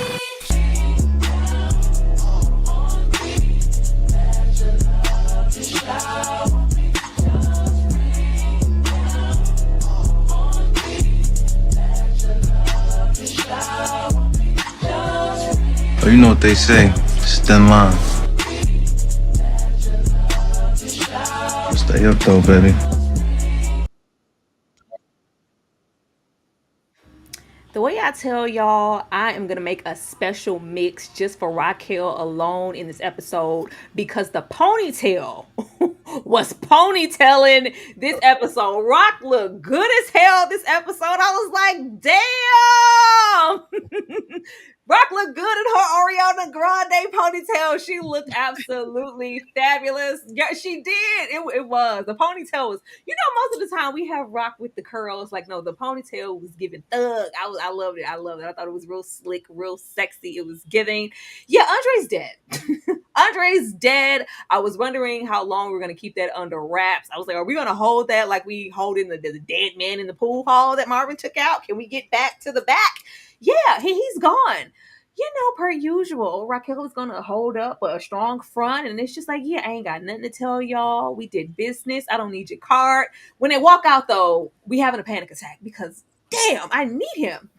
Oh, you know what they say, it's a thin line. Stay up though, baby. The way I tell y'all, I am going to make a special mix just for Raquel alone in this episode because the ponytail was ponytailing this episode. Rock looked good as hell this episode. I was like, damn! Rock looked good in her Ariana Grande ponytail. She looked absolutely fabulous. Yeah, she did. It was. The ponytail was, most of the time we have Rock with the curls. Like, no, the ponytail was giving thug. I loved it. I thought it was real slick, real sexy. It was giving. Yeah, Andre's dead. Andre's dead. I was wondering how long we're going to keep that under wraps. I was like, are we going to hold that like we holding the dead man in the pool hall that Marvin took out? Can we get back to the back? Yeah, he's gone. Per usual, Raquel was going to hold up a strong front. And it's just like, I ain't got nothing to tell y'all. We did business. I don't need your card. When they walk out, though, we having a panic attack because, damn, I need him.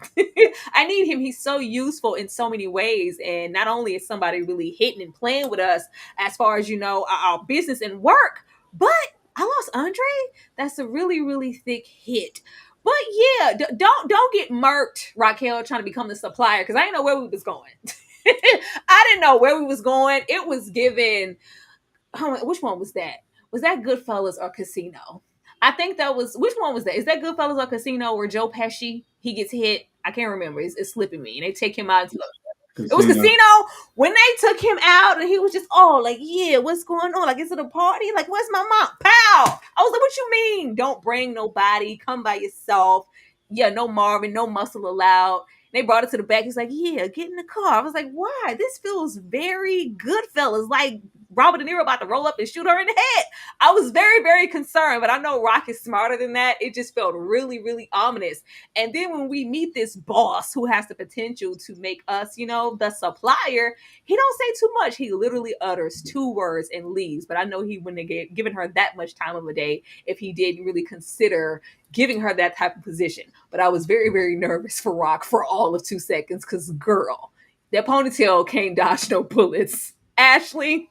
I need him. He's so useful in so many ways. And not only is somebody really hitting and playing with us as far as, our business and work, but I lost Andre. That's a really, really thick hit. But yeah, don't get murked, Raquel, trying to become the supplier, because I didn't know where we was going. I didn't know where we was going. It was given. Which one was that? Was that Goodfellas or Casino? I think that was, which one was that? Is that Goodfellas or Casino where Joe Pesci, he gets hit? I can't remember. It's slipping me. And they take him out. It was Casino. When they took him out and he was just, oh, like, yeah, what's going on? Like, is it a party? Like, where's my mom? Pow! I was like, what you mean? Don't bring nobody. Come by yourself. Yeah, no Marvin, no muscle allowed. They brought it to the back. He's like, yeah, get in the car. I was like, why? This feels very Goodfellas. Like Robert De Niro about to roll up and shoot her in the head. I was very, very concerned, but I know Rock is smarter than that. It just felt really, really ominous. And then when we meet this boss who has the potential to make us, you know, the supplier, he don't say too much. He literally utters 2 words and leaves. But I know he wouldn't have given her that much time of a day if he didn't really consider giving her that type of position. But I was very, very nervous for Rock for all of 2 seconds because, girl, that ponytail can't dodge no bullets. Ashley.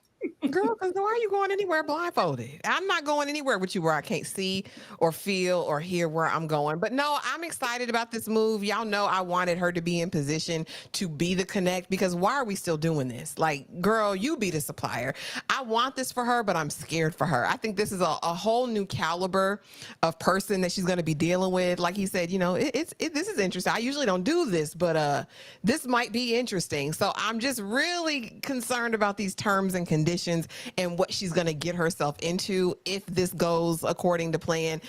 Girl, because why are you going anywhere blindfolded? I'm not going anywhere with you where I can't see or feel or hear where I'm going. But no, I'm excited about this move. Y'all know I wanted her to be in position to be the connect, because why are we still doing this? Like, girl, you be the supplier. I want this for her, but I'm scared for her. I think this is a whole new caliber of person that she's going to be dealing with. Like he said, you know, this is interesting. I usually don't do this, but this might be interesting. So I'm just really concerned about these terms and conditions and what she's going to get herself into if this goes according to plan.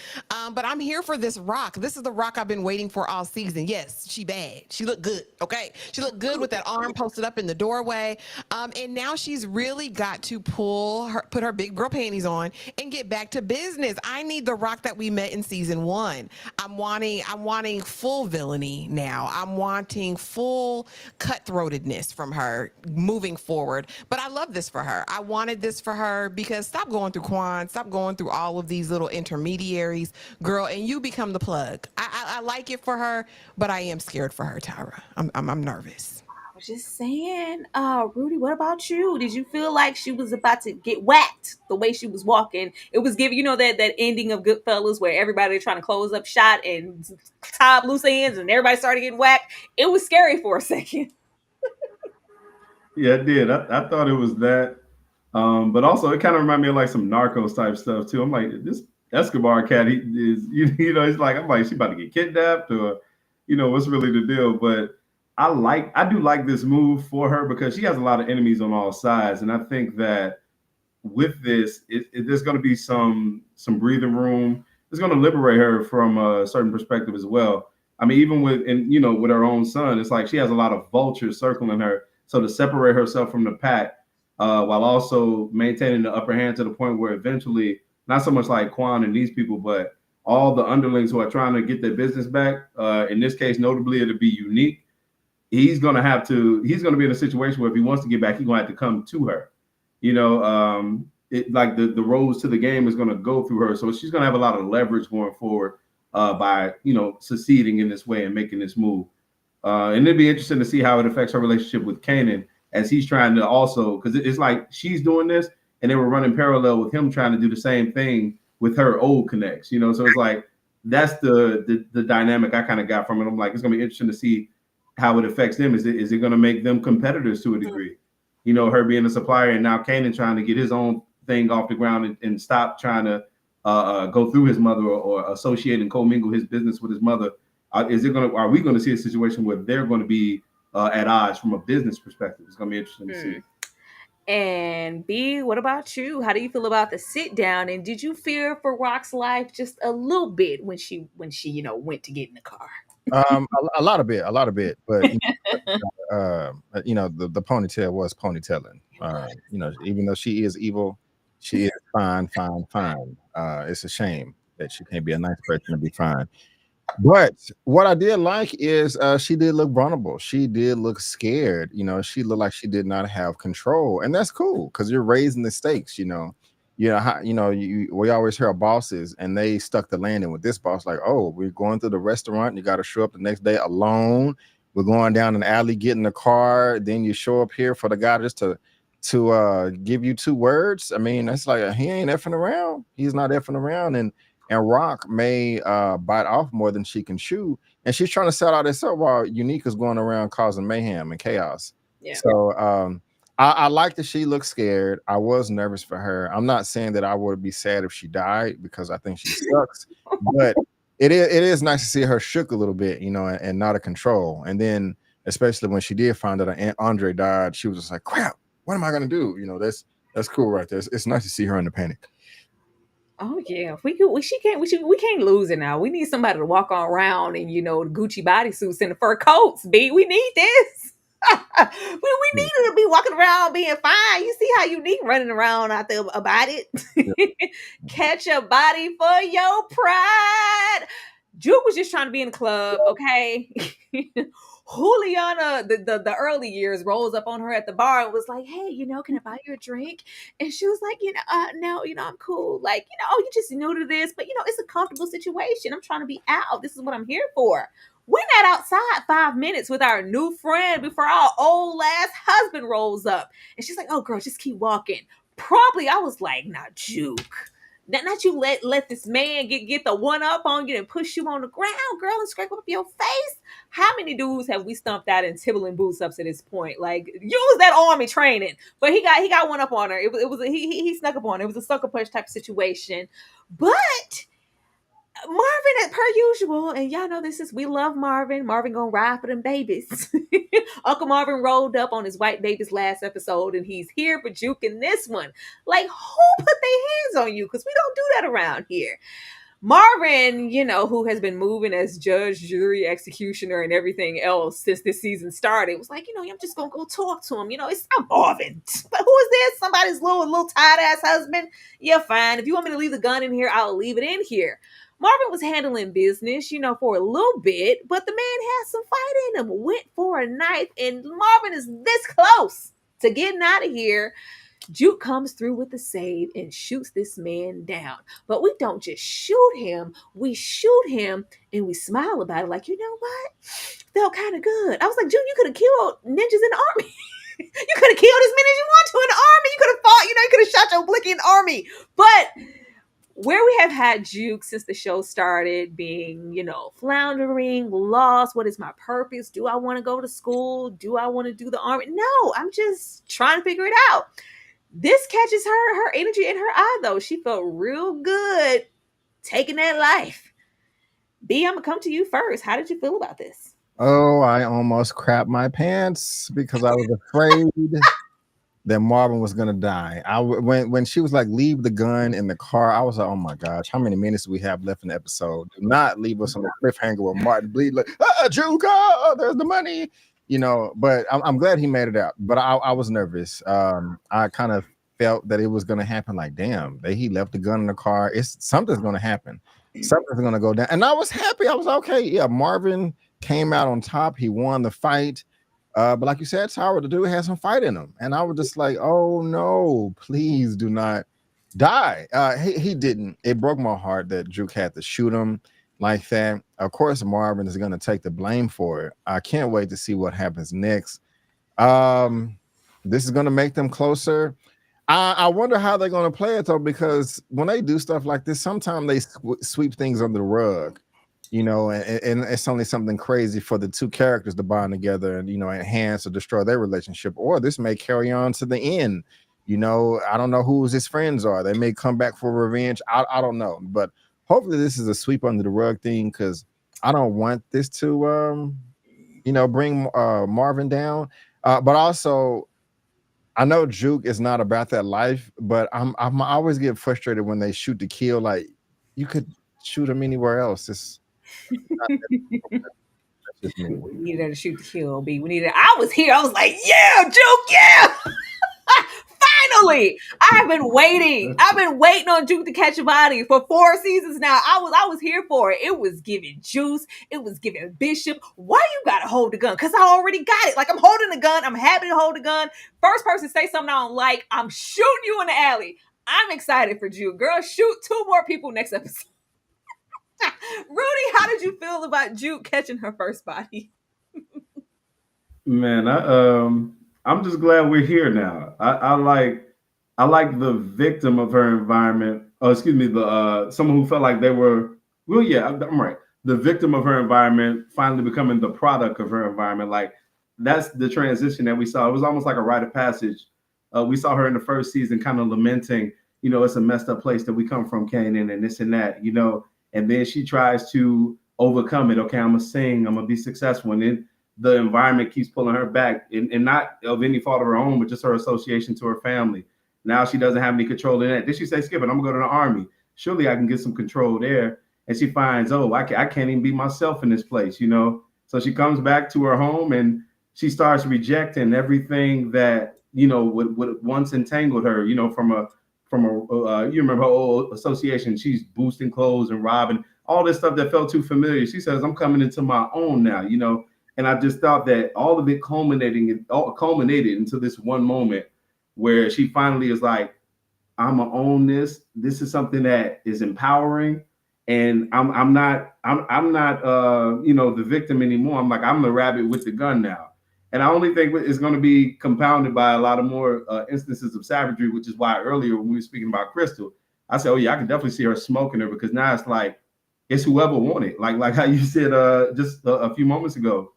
But I'm here for this Rock. This is the Rock I've been waiting for all season. Yes, she bad. She looked good. Okay. She looked good with that arm posted up in the doorway. And now she's really got to put her big girl panties on and get back to business. I need the Rock that we met in season 1. I'm wanting full villainy now. I'm wanting full cutthroatedness from her moving forward. But I love this for her. I wanted this for her because stop going through Quan, stop going through all of these little intermediaries, girl, and you become the plug. I like it for her, but I am scared for her, Tyra. I'm nervous. I was just saying, Rudy, what about you? Did you feel like she was about to get whacked the way she was walking? It was giving, you know, that ending of Goodfellas where everybody trying to close up shot and tie up loose ends and everybody started getting whacked. It was scary for a second. Yeah, it did. I thought it was that. But also it kind of reminded me of like some Narcos type stuff too. I'm like, this Escobar cat, he is, you know, he's like, I'm like, she about to get kidnapped or, you know, what's really the deal? But I do like this move for her because she has a lot of enemies on all sides. And I think that with this, there's going to be some breathing room. It's going to liberate her from a certain perspective as well. I mean, even with her own son, it's like she has a lot of vultures circling her. So to separate herself from the pack, while also maintaining the upper hand to the point where eventually, not so much like Quan and these people, but all the underlings who are trying to get their business back, in this case, notably, it'll be Unique. He's going to be in a situation where if he wants to get back, he's going to have to come to her. You know, like the roads to the game is going to go through her. So she's going to have a lot of leverage going forward by, succeeding in this way and making this move. And it'd be interesting to see how it affects her relationship with Kanan as he's trying to also, because it's like she's doing this and they were running parallel with him trying to do the same thing with her old connects, so it's like that's the dynamic I kind of got from it. I'm like, it's gonna be interesting to see how it affects them. Is it going to make them competitors to a degree? Her being a supplier and now Kanan trying to get his own thing off the ground and stop trying to go through his mother or associate and commingle his business with his mother. Are we going to see a situation where they're going to be at odds from a business perspective? It's going to be interesting to see. And B, what about you? How do you feel about the sit down? And did you fear for Rock's life just a little bit when she went to get in the car? A lot of bit, but the ponytail was ponytailing. Even though she is evil, she is fine. It's a shame that she can't be a nice person to be fine. But what I did like is she did look vulnerable. She did look scared. She looked like she did not have control, and that's cool because you're raising the stakes. We always hear of bosses, and they stuck the landing with this boss. Like, oh, we're going through the restaurant, and you got to show up the next day alone. We're going down an alley, getting the car. Then you show up here for the guy just to give you 2 words. I mean, that's like he ain't effing around. He's not effing around, and Rock may bite off more than she can chew. And she's trying to sell out this up while Unique is going around causing mayhem and chaos. Yeah. So I like that she looks scared. I was nervous for her. I'm not saying that I would be sad if she died because I think she sucks, but it is nice to see her shook a little bit, and not a control. And then especially when she did find out her Aunt Andre died, she was just like, "Crap, what am I gonna do?" That's cool right there. It's nice to see her in the panic. Oh yeah, we can't lose it now. We need somebody to walk on around in the Gucci bodysuits and the fur coats. B, we need this. we need her to be walking around being fine. You see how unique running around out there about it. Yeah. Catch a body for your pride. Juke was just trying to be in the club, okay? Juliana, the early years, rolls up on her at the bar and was like, "Hey, can I buy you a drink?" And she was like, "No, I'm cool. Like, oh, you just new to this, but it's a comfortable situation. I'm trying to be out. This is what I'm here for." We're not outside 5 minutes with our new friend before our old ass husband rolls up. And she's like, "Oh, girl, just keep walking." Promptly, I was like, "Nah, Juke. Not you let this man get the one up on you and push you on the ground, girl, and scrape up your face." How many dudes have we stumped out in Timberland boots up to this point? Like, use that army training, but he got one up on her. He snuck up on her. It was a sucker punch type of situation, but Marvin, as per usual, and y'all know we love Marvin. Marvin gonna ride for them babies. Uncle Marvin rolled up on his white babies last episode, and he's here for Juke in this one. Like, who put their hands on you? Because we don't do that around here. Marvin, who has been moving as judge, jury, executioner, and everything else since this season started, was like, I'm just gonna go talk to him. I'm Marvin. But who is this? Somebody's little tight ass husband? Yeah, fine. If you want me to leave the gun in here, I'll leave it in here. Marvin was handling business, for a little bit, but the man had some fight in him. Went for a knife, and Marvin is this close to getting out of here. Juke comes through with the save and shoots this man down. But we don't just shoot him, we shoot him and we smile about it. Like, you know what? Felt kind of good. I was like, Juke, you could have killed ninjas in the army. You could have killed as many as you want to in the army. You could have fought, you could have shot your blicky in the army. But where we have had Juke since the show started being, floundering, lost. What is my purpose? Do I want to go to school? Do I want to do the army? No, I'm just trying to figure it out. This catches her energy in her eye, though. She felt real good taking that life. B, I'm going to come to you first. How did you feel about this? Oh, I almost crapped my pants because I was afraid that Marvin was gonna die. When she was like, "Leave the gun in the car," I was like, "Oh my gosh, how many minutes do we have left in the episode? Do not leave us on a cliffhanger with Martin bleed like, Junko, there's the money." But I'm glad he made it out. But I was nervous. I kind of felt that it was gonna happen. Like, damn, he left the gun in the car. Something's gonna happen. Something's gonna go down. And I was happy. I was okay. Yeah, Marvin came out on top. He won the fight. But like you said, Tyra, the dude had some fight in him. And I was just like, oh no, please do not die. He didn't. It broke my heart that Juke had to shoot him like that. Of course, Marvin is going to take the blame for it. I can't wait to see what happens next. This is going to make them closer. I wonder how they're going to play it, though, because when they do stuff like this, sometimes they sweep things under the rug. And it's only something crazy for the two characters to bond together and, enhance or destroy their relationship. Or this may carry on to the end. I don't know who his friends are. They may come back for revenge. I don't know. But hopefully this is a sweep under the rug thing, because I don't want this to, bring Marvin down. But also, I know Juke is not about that life, but I always get frustrated when they shoot to kill. Like, you could shoot him anywhere else. We needed her to shoot the kill, B. I was here. I was like, yeah, Juke, yeah. Finally. I've been waiting on Juke to catch a body for 4 seasons now. I was here for it. It was giving Juice. It was giving Bishop. Why you gotta hold the gun? Because I already got it. Like, I'm holding the gun. I'm happy to hold the gun. First person say something I don't like, I'm shooting you in the alley. I'm excited for Juke. Girl, shoot 2 more people next episode. Rudy, how did you feel about Juke catching her first body? Man, I'm just glad we're here now. I like the victim of her environment. Oh, excuse me, the someone who felt like they were. Well, yeah, I'm right. The victim of her environment finally becoming the product of her environment. Like, that's the transition that we saw. It was almost like a rite of passage. We saw her in the first season kind of lamenting, it's a messed up place that we come from, Kanan, and this and that, and then she tries to overcome it. Okay, I'm gonna sing, I'm gonna be successful, and then the environment keeps pulling her back, and not of any fault of her own, but just her association to her family. Now she doesn't have any control in that. Did she say, "Skip it, I'm gonna go to the army. Surely I can get some control there." And she finds, I can't even be myself in this place, So she comes back to her home and she starts rejecting everything that would once entangled her. You remember her old association. She's boosting clothes and robbing, all this stuff that felt too familiar. She says, "I'm coming into my own now," And I just thought that all of it culminated into this one moment where she finally is like, "I'm gonna own this. This is something that is empowering." And I'm not the victim anymore. I'm the rabbit with the gun now. And I only think it's going to be compounded by a lot of more instances of savagery, which is why earlier when we were speaking about Crystal, I said, "Oh yeah, I can definitely see her smoking her," because now it's like it's whoever want it. Like how you said just a few moments ago,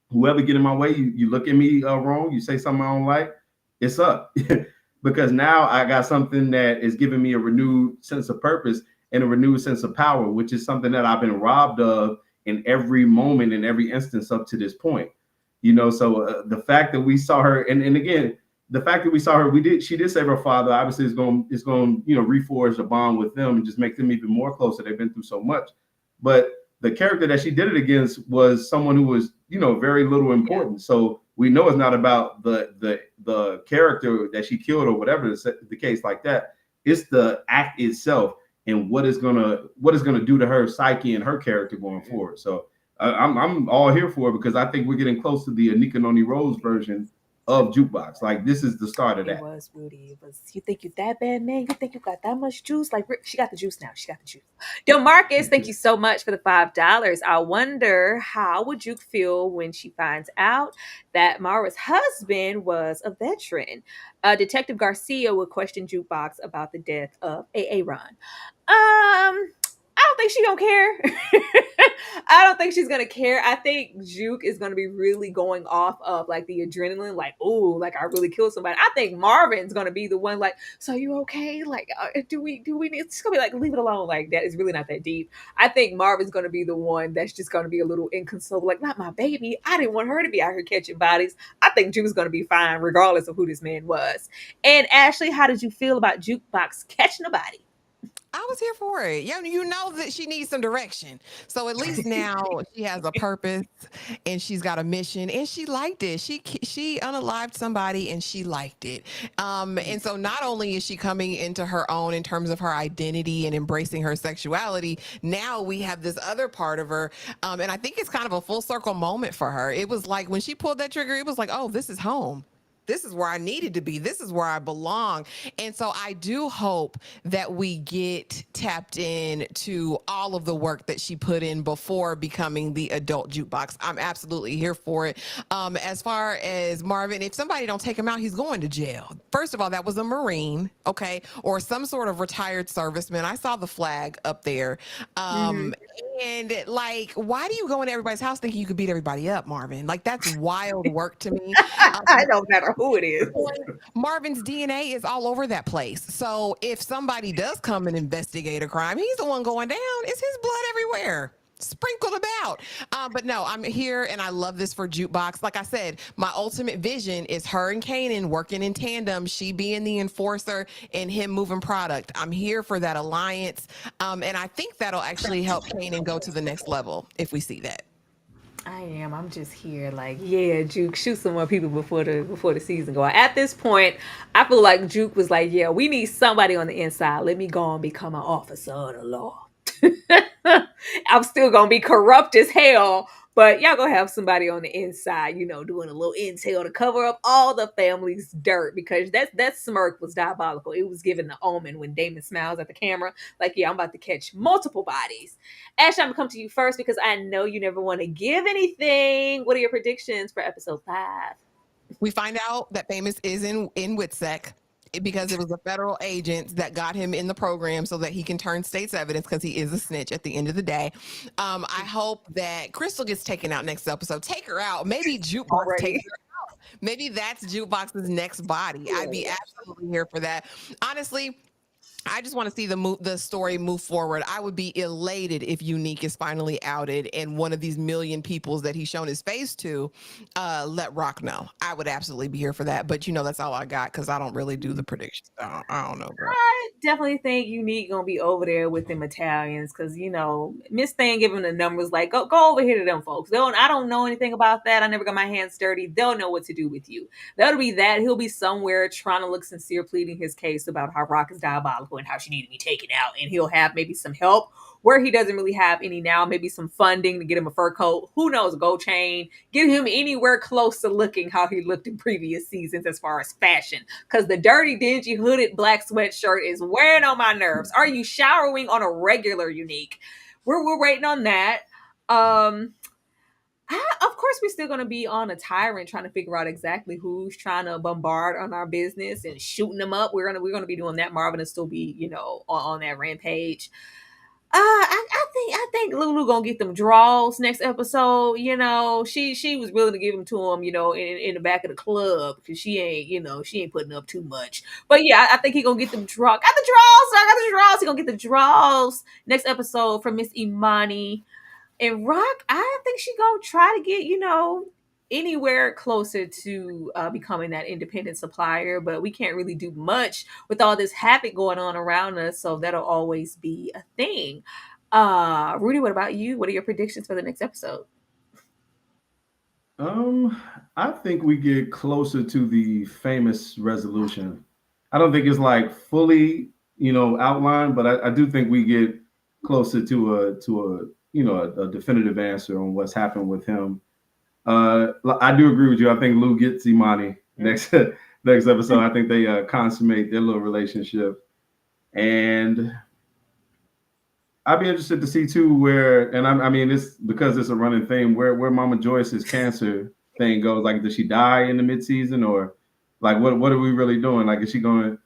whoever get in my way, you look at me wrong, you say something I don't like, it's up. Because now I got something that is giving me a renewed sense of purpose and a renewed sense of power, which is something that I've been robbed of in every moment, in every instance up to this point. So the fact that we saw her, and again, the fact that we saw her, she did save her father. Obviously, is going reforge a bond with them and just make them even more closer. They've been through so much, but the character that she did it against was someone who was very little important. So we know it's not about the character that she killed or whatever the case like that. It's the act itself and what is gonna do to her psyche and her character going forward. So I'm all here for it because I think we're getting close to the Anika Noni Rose version of Jukebox. Like this is the start of that. It was, Rudy. It was. You think you that bad, man? You think you got that much juice? Like she got the juice now. She got the juice. Yo, Marcus, thank you so much for the $5. I wonder how would you feel when she finds out that Mara's husband was a veteran? Detective Garcia would question Jukebox about the death of A. Ron. I don't think she gonna care. I don't think she's gonna care. I think Juke is gonna be really going off of like the adrenaline, like, oh, like I really killed somebody. I think Marvin's gonna be the one like, so are you okay? Like, do we need, it's gonna be like, leave it alone. Like that is really not that deep. I think Marvin's gonna be the one that's just gonna be a little inconsolable, like, not my baby. I didn't want her to be out here catching bodies. I think Juke's gonna be fine regardless of who this man was. And Ashley, how did you feel about Jukebox catching a body? I was here for it. Yeah, you know that she needs some direction. So at least now she has a purpose and she's got a mission and she liked it. She unalived somebody and she liked it. And so not only is she coming into her own in terms of her identity and embracing her sexuality, now we have this other part of her. And I think it's kind of a full circle moment for her. It was like when she pulled that trigger, it was like, oh, this is home. This is where I needed to be. This is where I belong. And so I do hope that we get tapped in to all of the work that she put in before becoming the adult Jukebox. I'm absolutely here for it. As far as Marvin, if somebody don't take him out, he's going to jail. First of all, that was a Marine, okay, or some sort of retired serviceman. I saw the flag up there. And like, why do you go into everybody's house thinking you could beat everybody up, Marvin? Like, that's wild work to me. I don't matter who it is. Marvin's DNA is all over that place. So if somebody does come and investigate a crime, he's the one going down. It's his blood everywhere, sprinkled about. But no, I'm here and I love this for Jukebox. Like I said, my ultimate vision is her and Kanan working in tandem, she being the enforcer and him moving product. I'm here for that alliance. And I think that'll actually help Kanan go to the next level if we see that. I am. I'm just here, like, yeah, Juke, shoot some more people before the season go out. At this point, I feel like Juke was like, yeah, we need somebody on the inside. Let me go and become an officer of the law. I'm still gonna be corrupt as hell, but y'all gonna have somebody on the inside, doing a little intel to cover up all the family's dirt, because that smirk was diabolical. It was giving the Omen when Damon smiles at the camera, like, yeah, I'm about to catch multiple bodies. Ash, I'm gonna come to you first because I know you never want to give anything. What are your predictions for episode 5? We find out that Famous is in Witsec. because it was a federal agent that got him in the program so that he can turn state's evidence because he is a snitch at the end of the day. I hope that Crystal gets taken out next episode. Take her out. Maybe Jukebox takes her out. Maybe that's Jukebox's next body. I'd be absolutely here for that. Honestly, I just want to see the story move forward. I would be elated if Unique is finally outed and one of these million peoples that he's shown his face to let Rock know. I would absolutely be here for that. But that's all I got because I don't really do the predictions. I don't know, bro. I definitely think Unique gonna be over there with them Italians because Miss Thing giving the numbers like go over here to them folks. I don't know anything about that. I never got my hands dirty. They'll know what to do with you. That'll be that. He'll be somewhere trying to look sincere, pleading his case about how Rock is diabolical and how she needed to be taken out, and he'll have maybe some help where he doesn't really have any now. Maybe some funding to get him a fur coat. Who knows? A gold chain. Get him anywhere close to looking how he looked in previous seasons as far as fashion. Because the dirty, dingy, hooded black sweatshirt is wearing on my nerves. Are you showering on a regular, Unique? We're waiting on that. Of course, we're still going to be on a tyrant trying to figure out exactly who's trying to bombard on our business and shooting them up. We're gonna be doing that. Marvin will still be, on that rampage. I think Lulu gonna get them draws next episode. She was willing to give them to him, in the back of the club because she ain't putting up too much. But yeah, I think he gonna get them draws. Got the draws. I got the draws. He gonna get the draws next episode from Miss Imani. And Rock, I think she gonna try to get, anywhere closer to becoming that independent supplier, but we can't really do much with all this havoc going on around us, so that'll always be a thing. Rudy, what about you? What are your predictions for the next episode? I think we get closer to the famous resolution. I don't think it's like fully, outlined, but I do think we get closer to a definitive answer on what's happened with him. I do agree with you. I think Lou gets Imani next episode. I think they consummate their little relationship, and I'd be interested to see too where. And I mean, it's because it's a running thing where Mama Joyce's cancer thing goes. Like, does she die in the mid-season, or like what are we really doing? Like, is she going?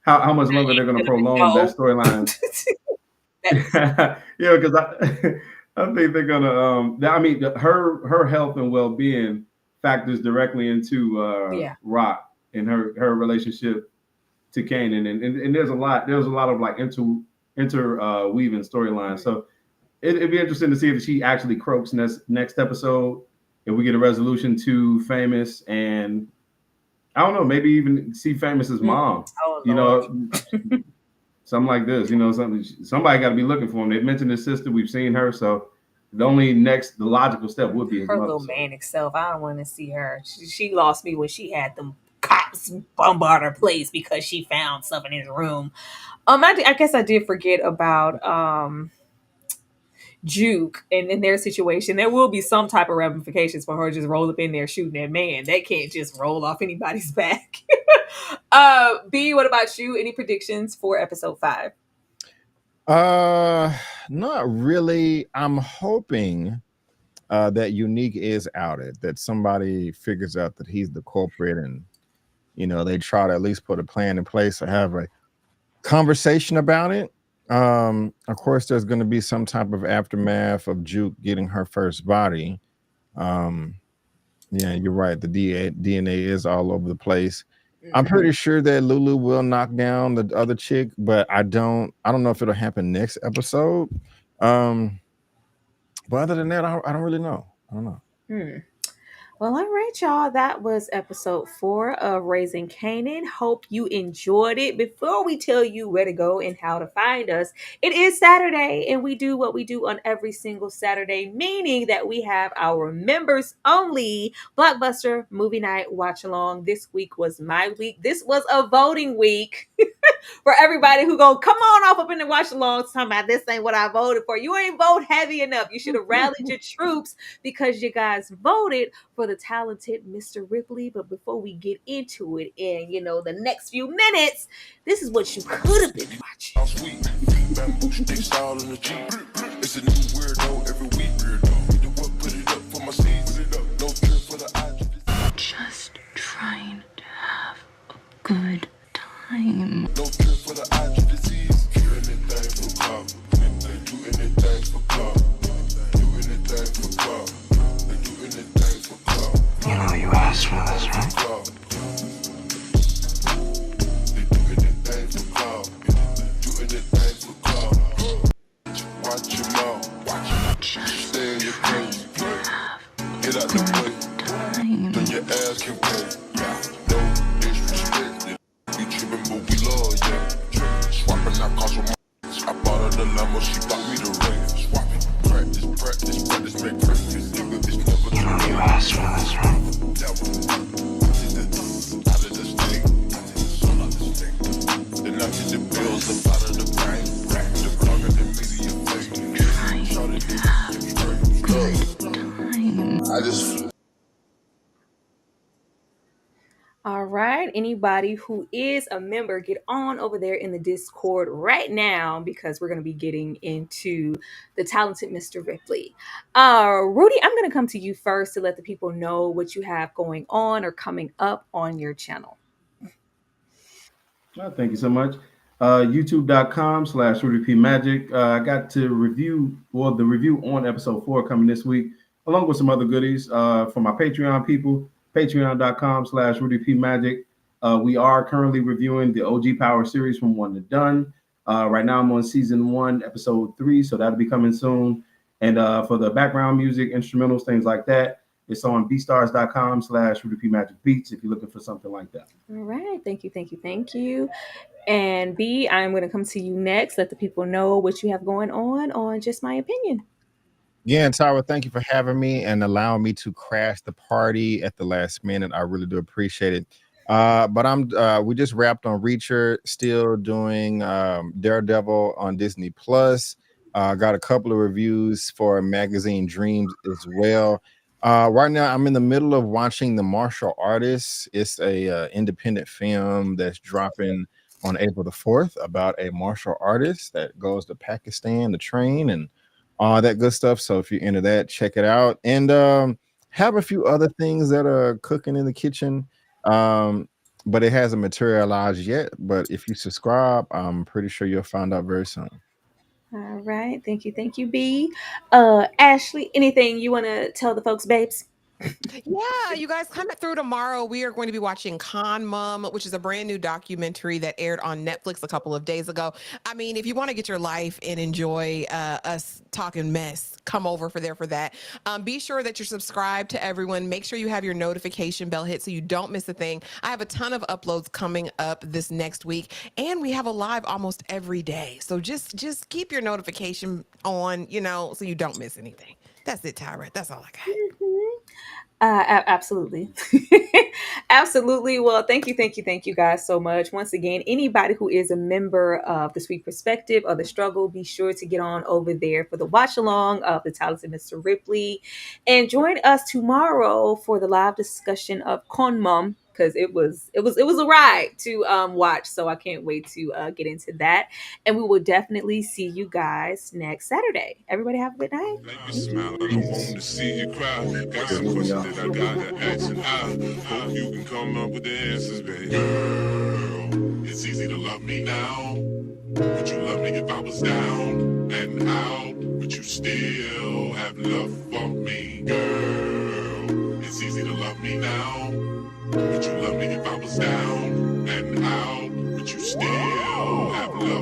How much longer they're going to prolong that storyline? Yeah, because I think they're gonna. I mean, her health and well-being factors directly into Rock and her relationship to Kanan, and there's a lot of like interweaving storylines. So it'd be interesting to see if she actually croaks next episode. If we get a resolution to Famous, and I don't know, maybe even see Famous's mom. Something like this, somebody got to be looking for him. They mentioned his sister. We've seen her. So the logical step would be his her mother. little manic self. I don't want to see her. She lost me when she had them cops bombard her place because she found something in his room. I guess I did forget about Juke and in their situation. There will be some type of ramifications for her just roll up in there shooting that man. They can't just roll off anybody's back. B, what about you? Any predictions for episode 5? Not really. I'm hoping that Unique is outed, that somebody figures out that he's the culprit, and they try to at least put a plan in place or have a conversation about it. Of course, there's going to be some type of aftermath of Juke getting her first body. Yeah, you're right. The DNA is all over the place. I'm pretty sure that Lulu will knock down the other chick, but I don't know if it'll happen next episode. But other than that, I don't really know. I don't know. Well, all right, y'all. That was episode 4 of Raising Kanan. Hope you enjoyed it. Before we tell you where to go and how to find us, it is Saturday, and we do what we do on every single Saturday, meaning that we have our members only Blockbuster Movie Night Watch Along. This week was my week. This was a voting week. For everybody who go, come on off up in the watch along, talking about this ain't what I voted for. You ain't vote heavy enough. You should have rallied your troops because you guys voted for the talented Mr. Ripley. But before we get into it in, the next few minutes, this is what you could have been watching. It's a new weirdo every week. Put it up for my seeds. No trip for the eye. Just trying to have a good time. get out the way. Then your ass can pay. No disrespect. You tripping, but we love, yeah. Swapping out cars with my. I bought her the Lambo, she bought me the ring. Swapping, practice, make practice. Nigga, it's never too late. Devil, out of the state. Soul out the state. Then I get the bills up out of the bank. The clock at the media fake. Shorty, I just. All right. Anybody who is a member, get on over there in the Discord right now because we're going to be getting into the talented Mr. Ripley. Rudy, I'm going to come to you first to let the people know what you have going on or coming up on your channel. Thank you so much. YouTube.com/RudyPMagic. I got to review, the review on episode 4 coming this week, along with some other goodies for my Patreon people. Patreon.com/RudyPMagic. We are currently reviewing the OG Power series from 1 to done. Right now I'm on season 1, episode 3, so that'll be coming soon. And for the background music, instrumentals, things like that, it's on bstars.com/RudyPMagicBeats if you're looking for something like that. All right. Thank you. And B, I'm going to come to you next. Let the people know what you have going on Just My Opinion. Yeah, and Tyra, thank you for having me and allowing me to crash the party at the last minute. I really do appreciate it. But we just wrapped on Reacher, still doing Daredevil on Disney Plus. Got a couple of reviews for Magazine Dreams as well. Right now, I'm in the middle of watching The Martial Artist. It's a independent film that's dropping on April the 4th about a martial artist that goes to Pakistan to train and all that good stuff. So if you're into that, check it out. And have a few other things that are cooking in the kitchen, but it hasn't materialized yet. But if you subscribe, I'm pretty sure you'll find out very soon. All right. Thank you, B. Ashley, anything you want to tell the folks, babes? Yeah, you guys, coming through tomorrow, we are going to be watching Con Mom, which is a brand new documentary that aired on Netflix a couple of days ago. I mean, if you want to get your life and enjoy us talking mess, come over for that. Be sure that you're subscribed to everyone. Make sure you have your notification bell hit so you don't miss a thing. I have a ton of uploads coming up this next week, and we have a live almost every day. So just keep your notification on, so you don't miss anything. That's it, Tyra. That's all I got. Absolutely. Absolutely. Well, thank you guys so much. Once again, anybody who is a member of the Sweet Perspective or the Struggle, be sure to get on over there for the watch along of the talented Mr. Ripley, and join us tomorrow for the live discussion of Con Mom, because it was a ride to watch. So I can't wait to get into that. And we will definitely see you guys next Saturday. Everybody have a good night. Make me smile, I don't want to see you cry. Got some questions that I gotta ask, and I hope you can come up with the answers, baby. Girl, it's easy to love me now. Would you love me if I was down and out? Would you still have love for me? Girl, it's easy to love me now. Would you love me if I was down and out? Would you still have love?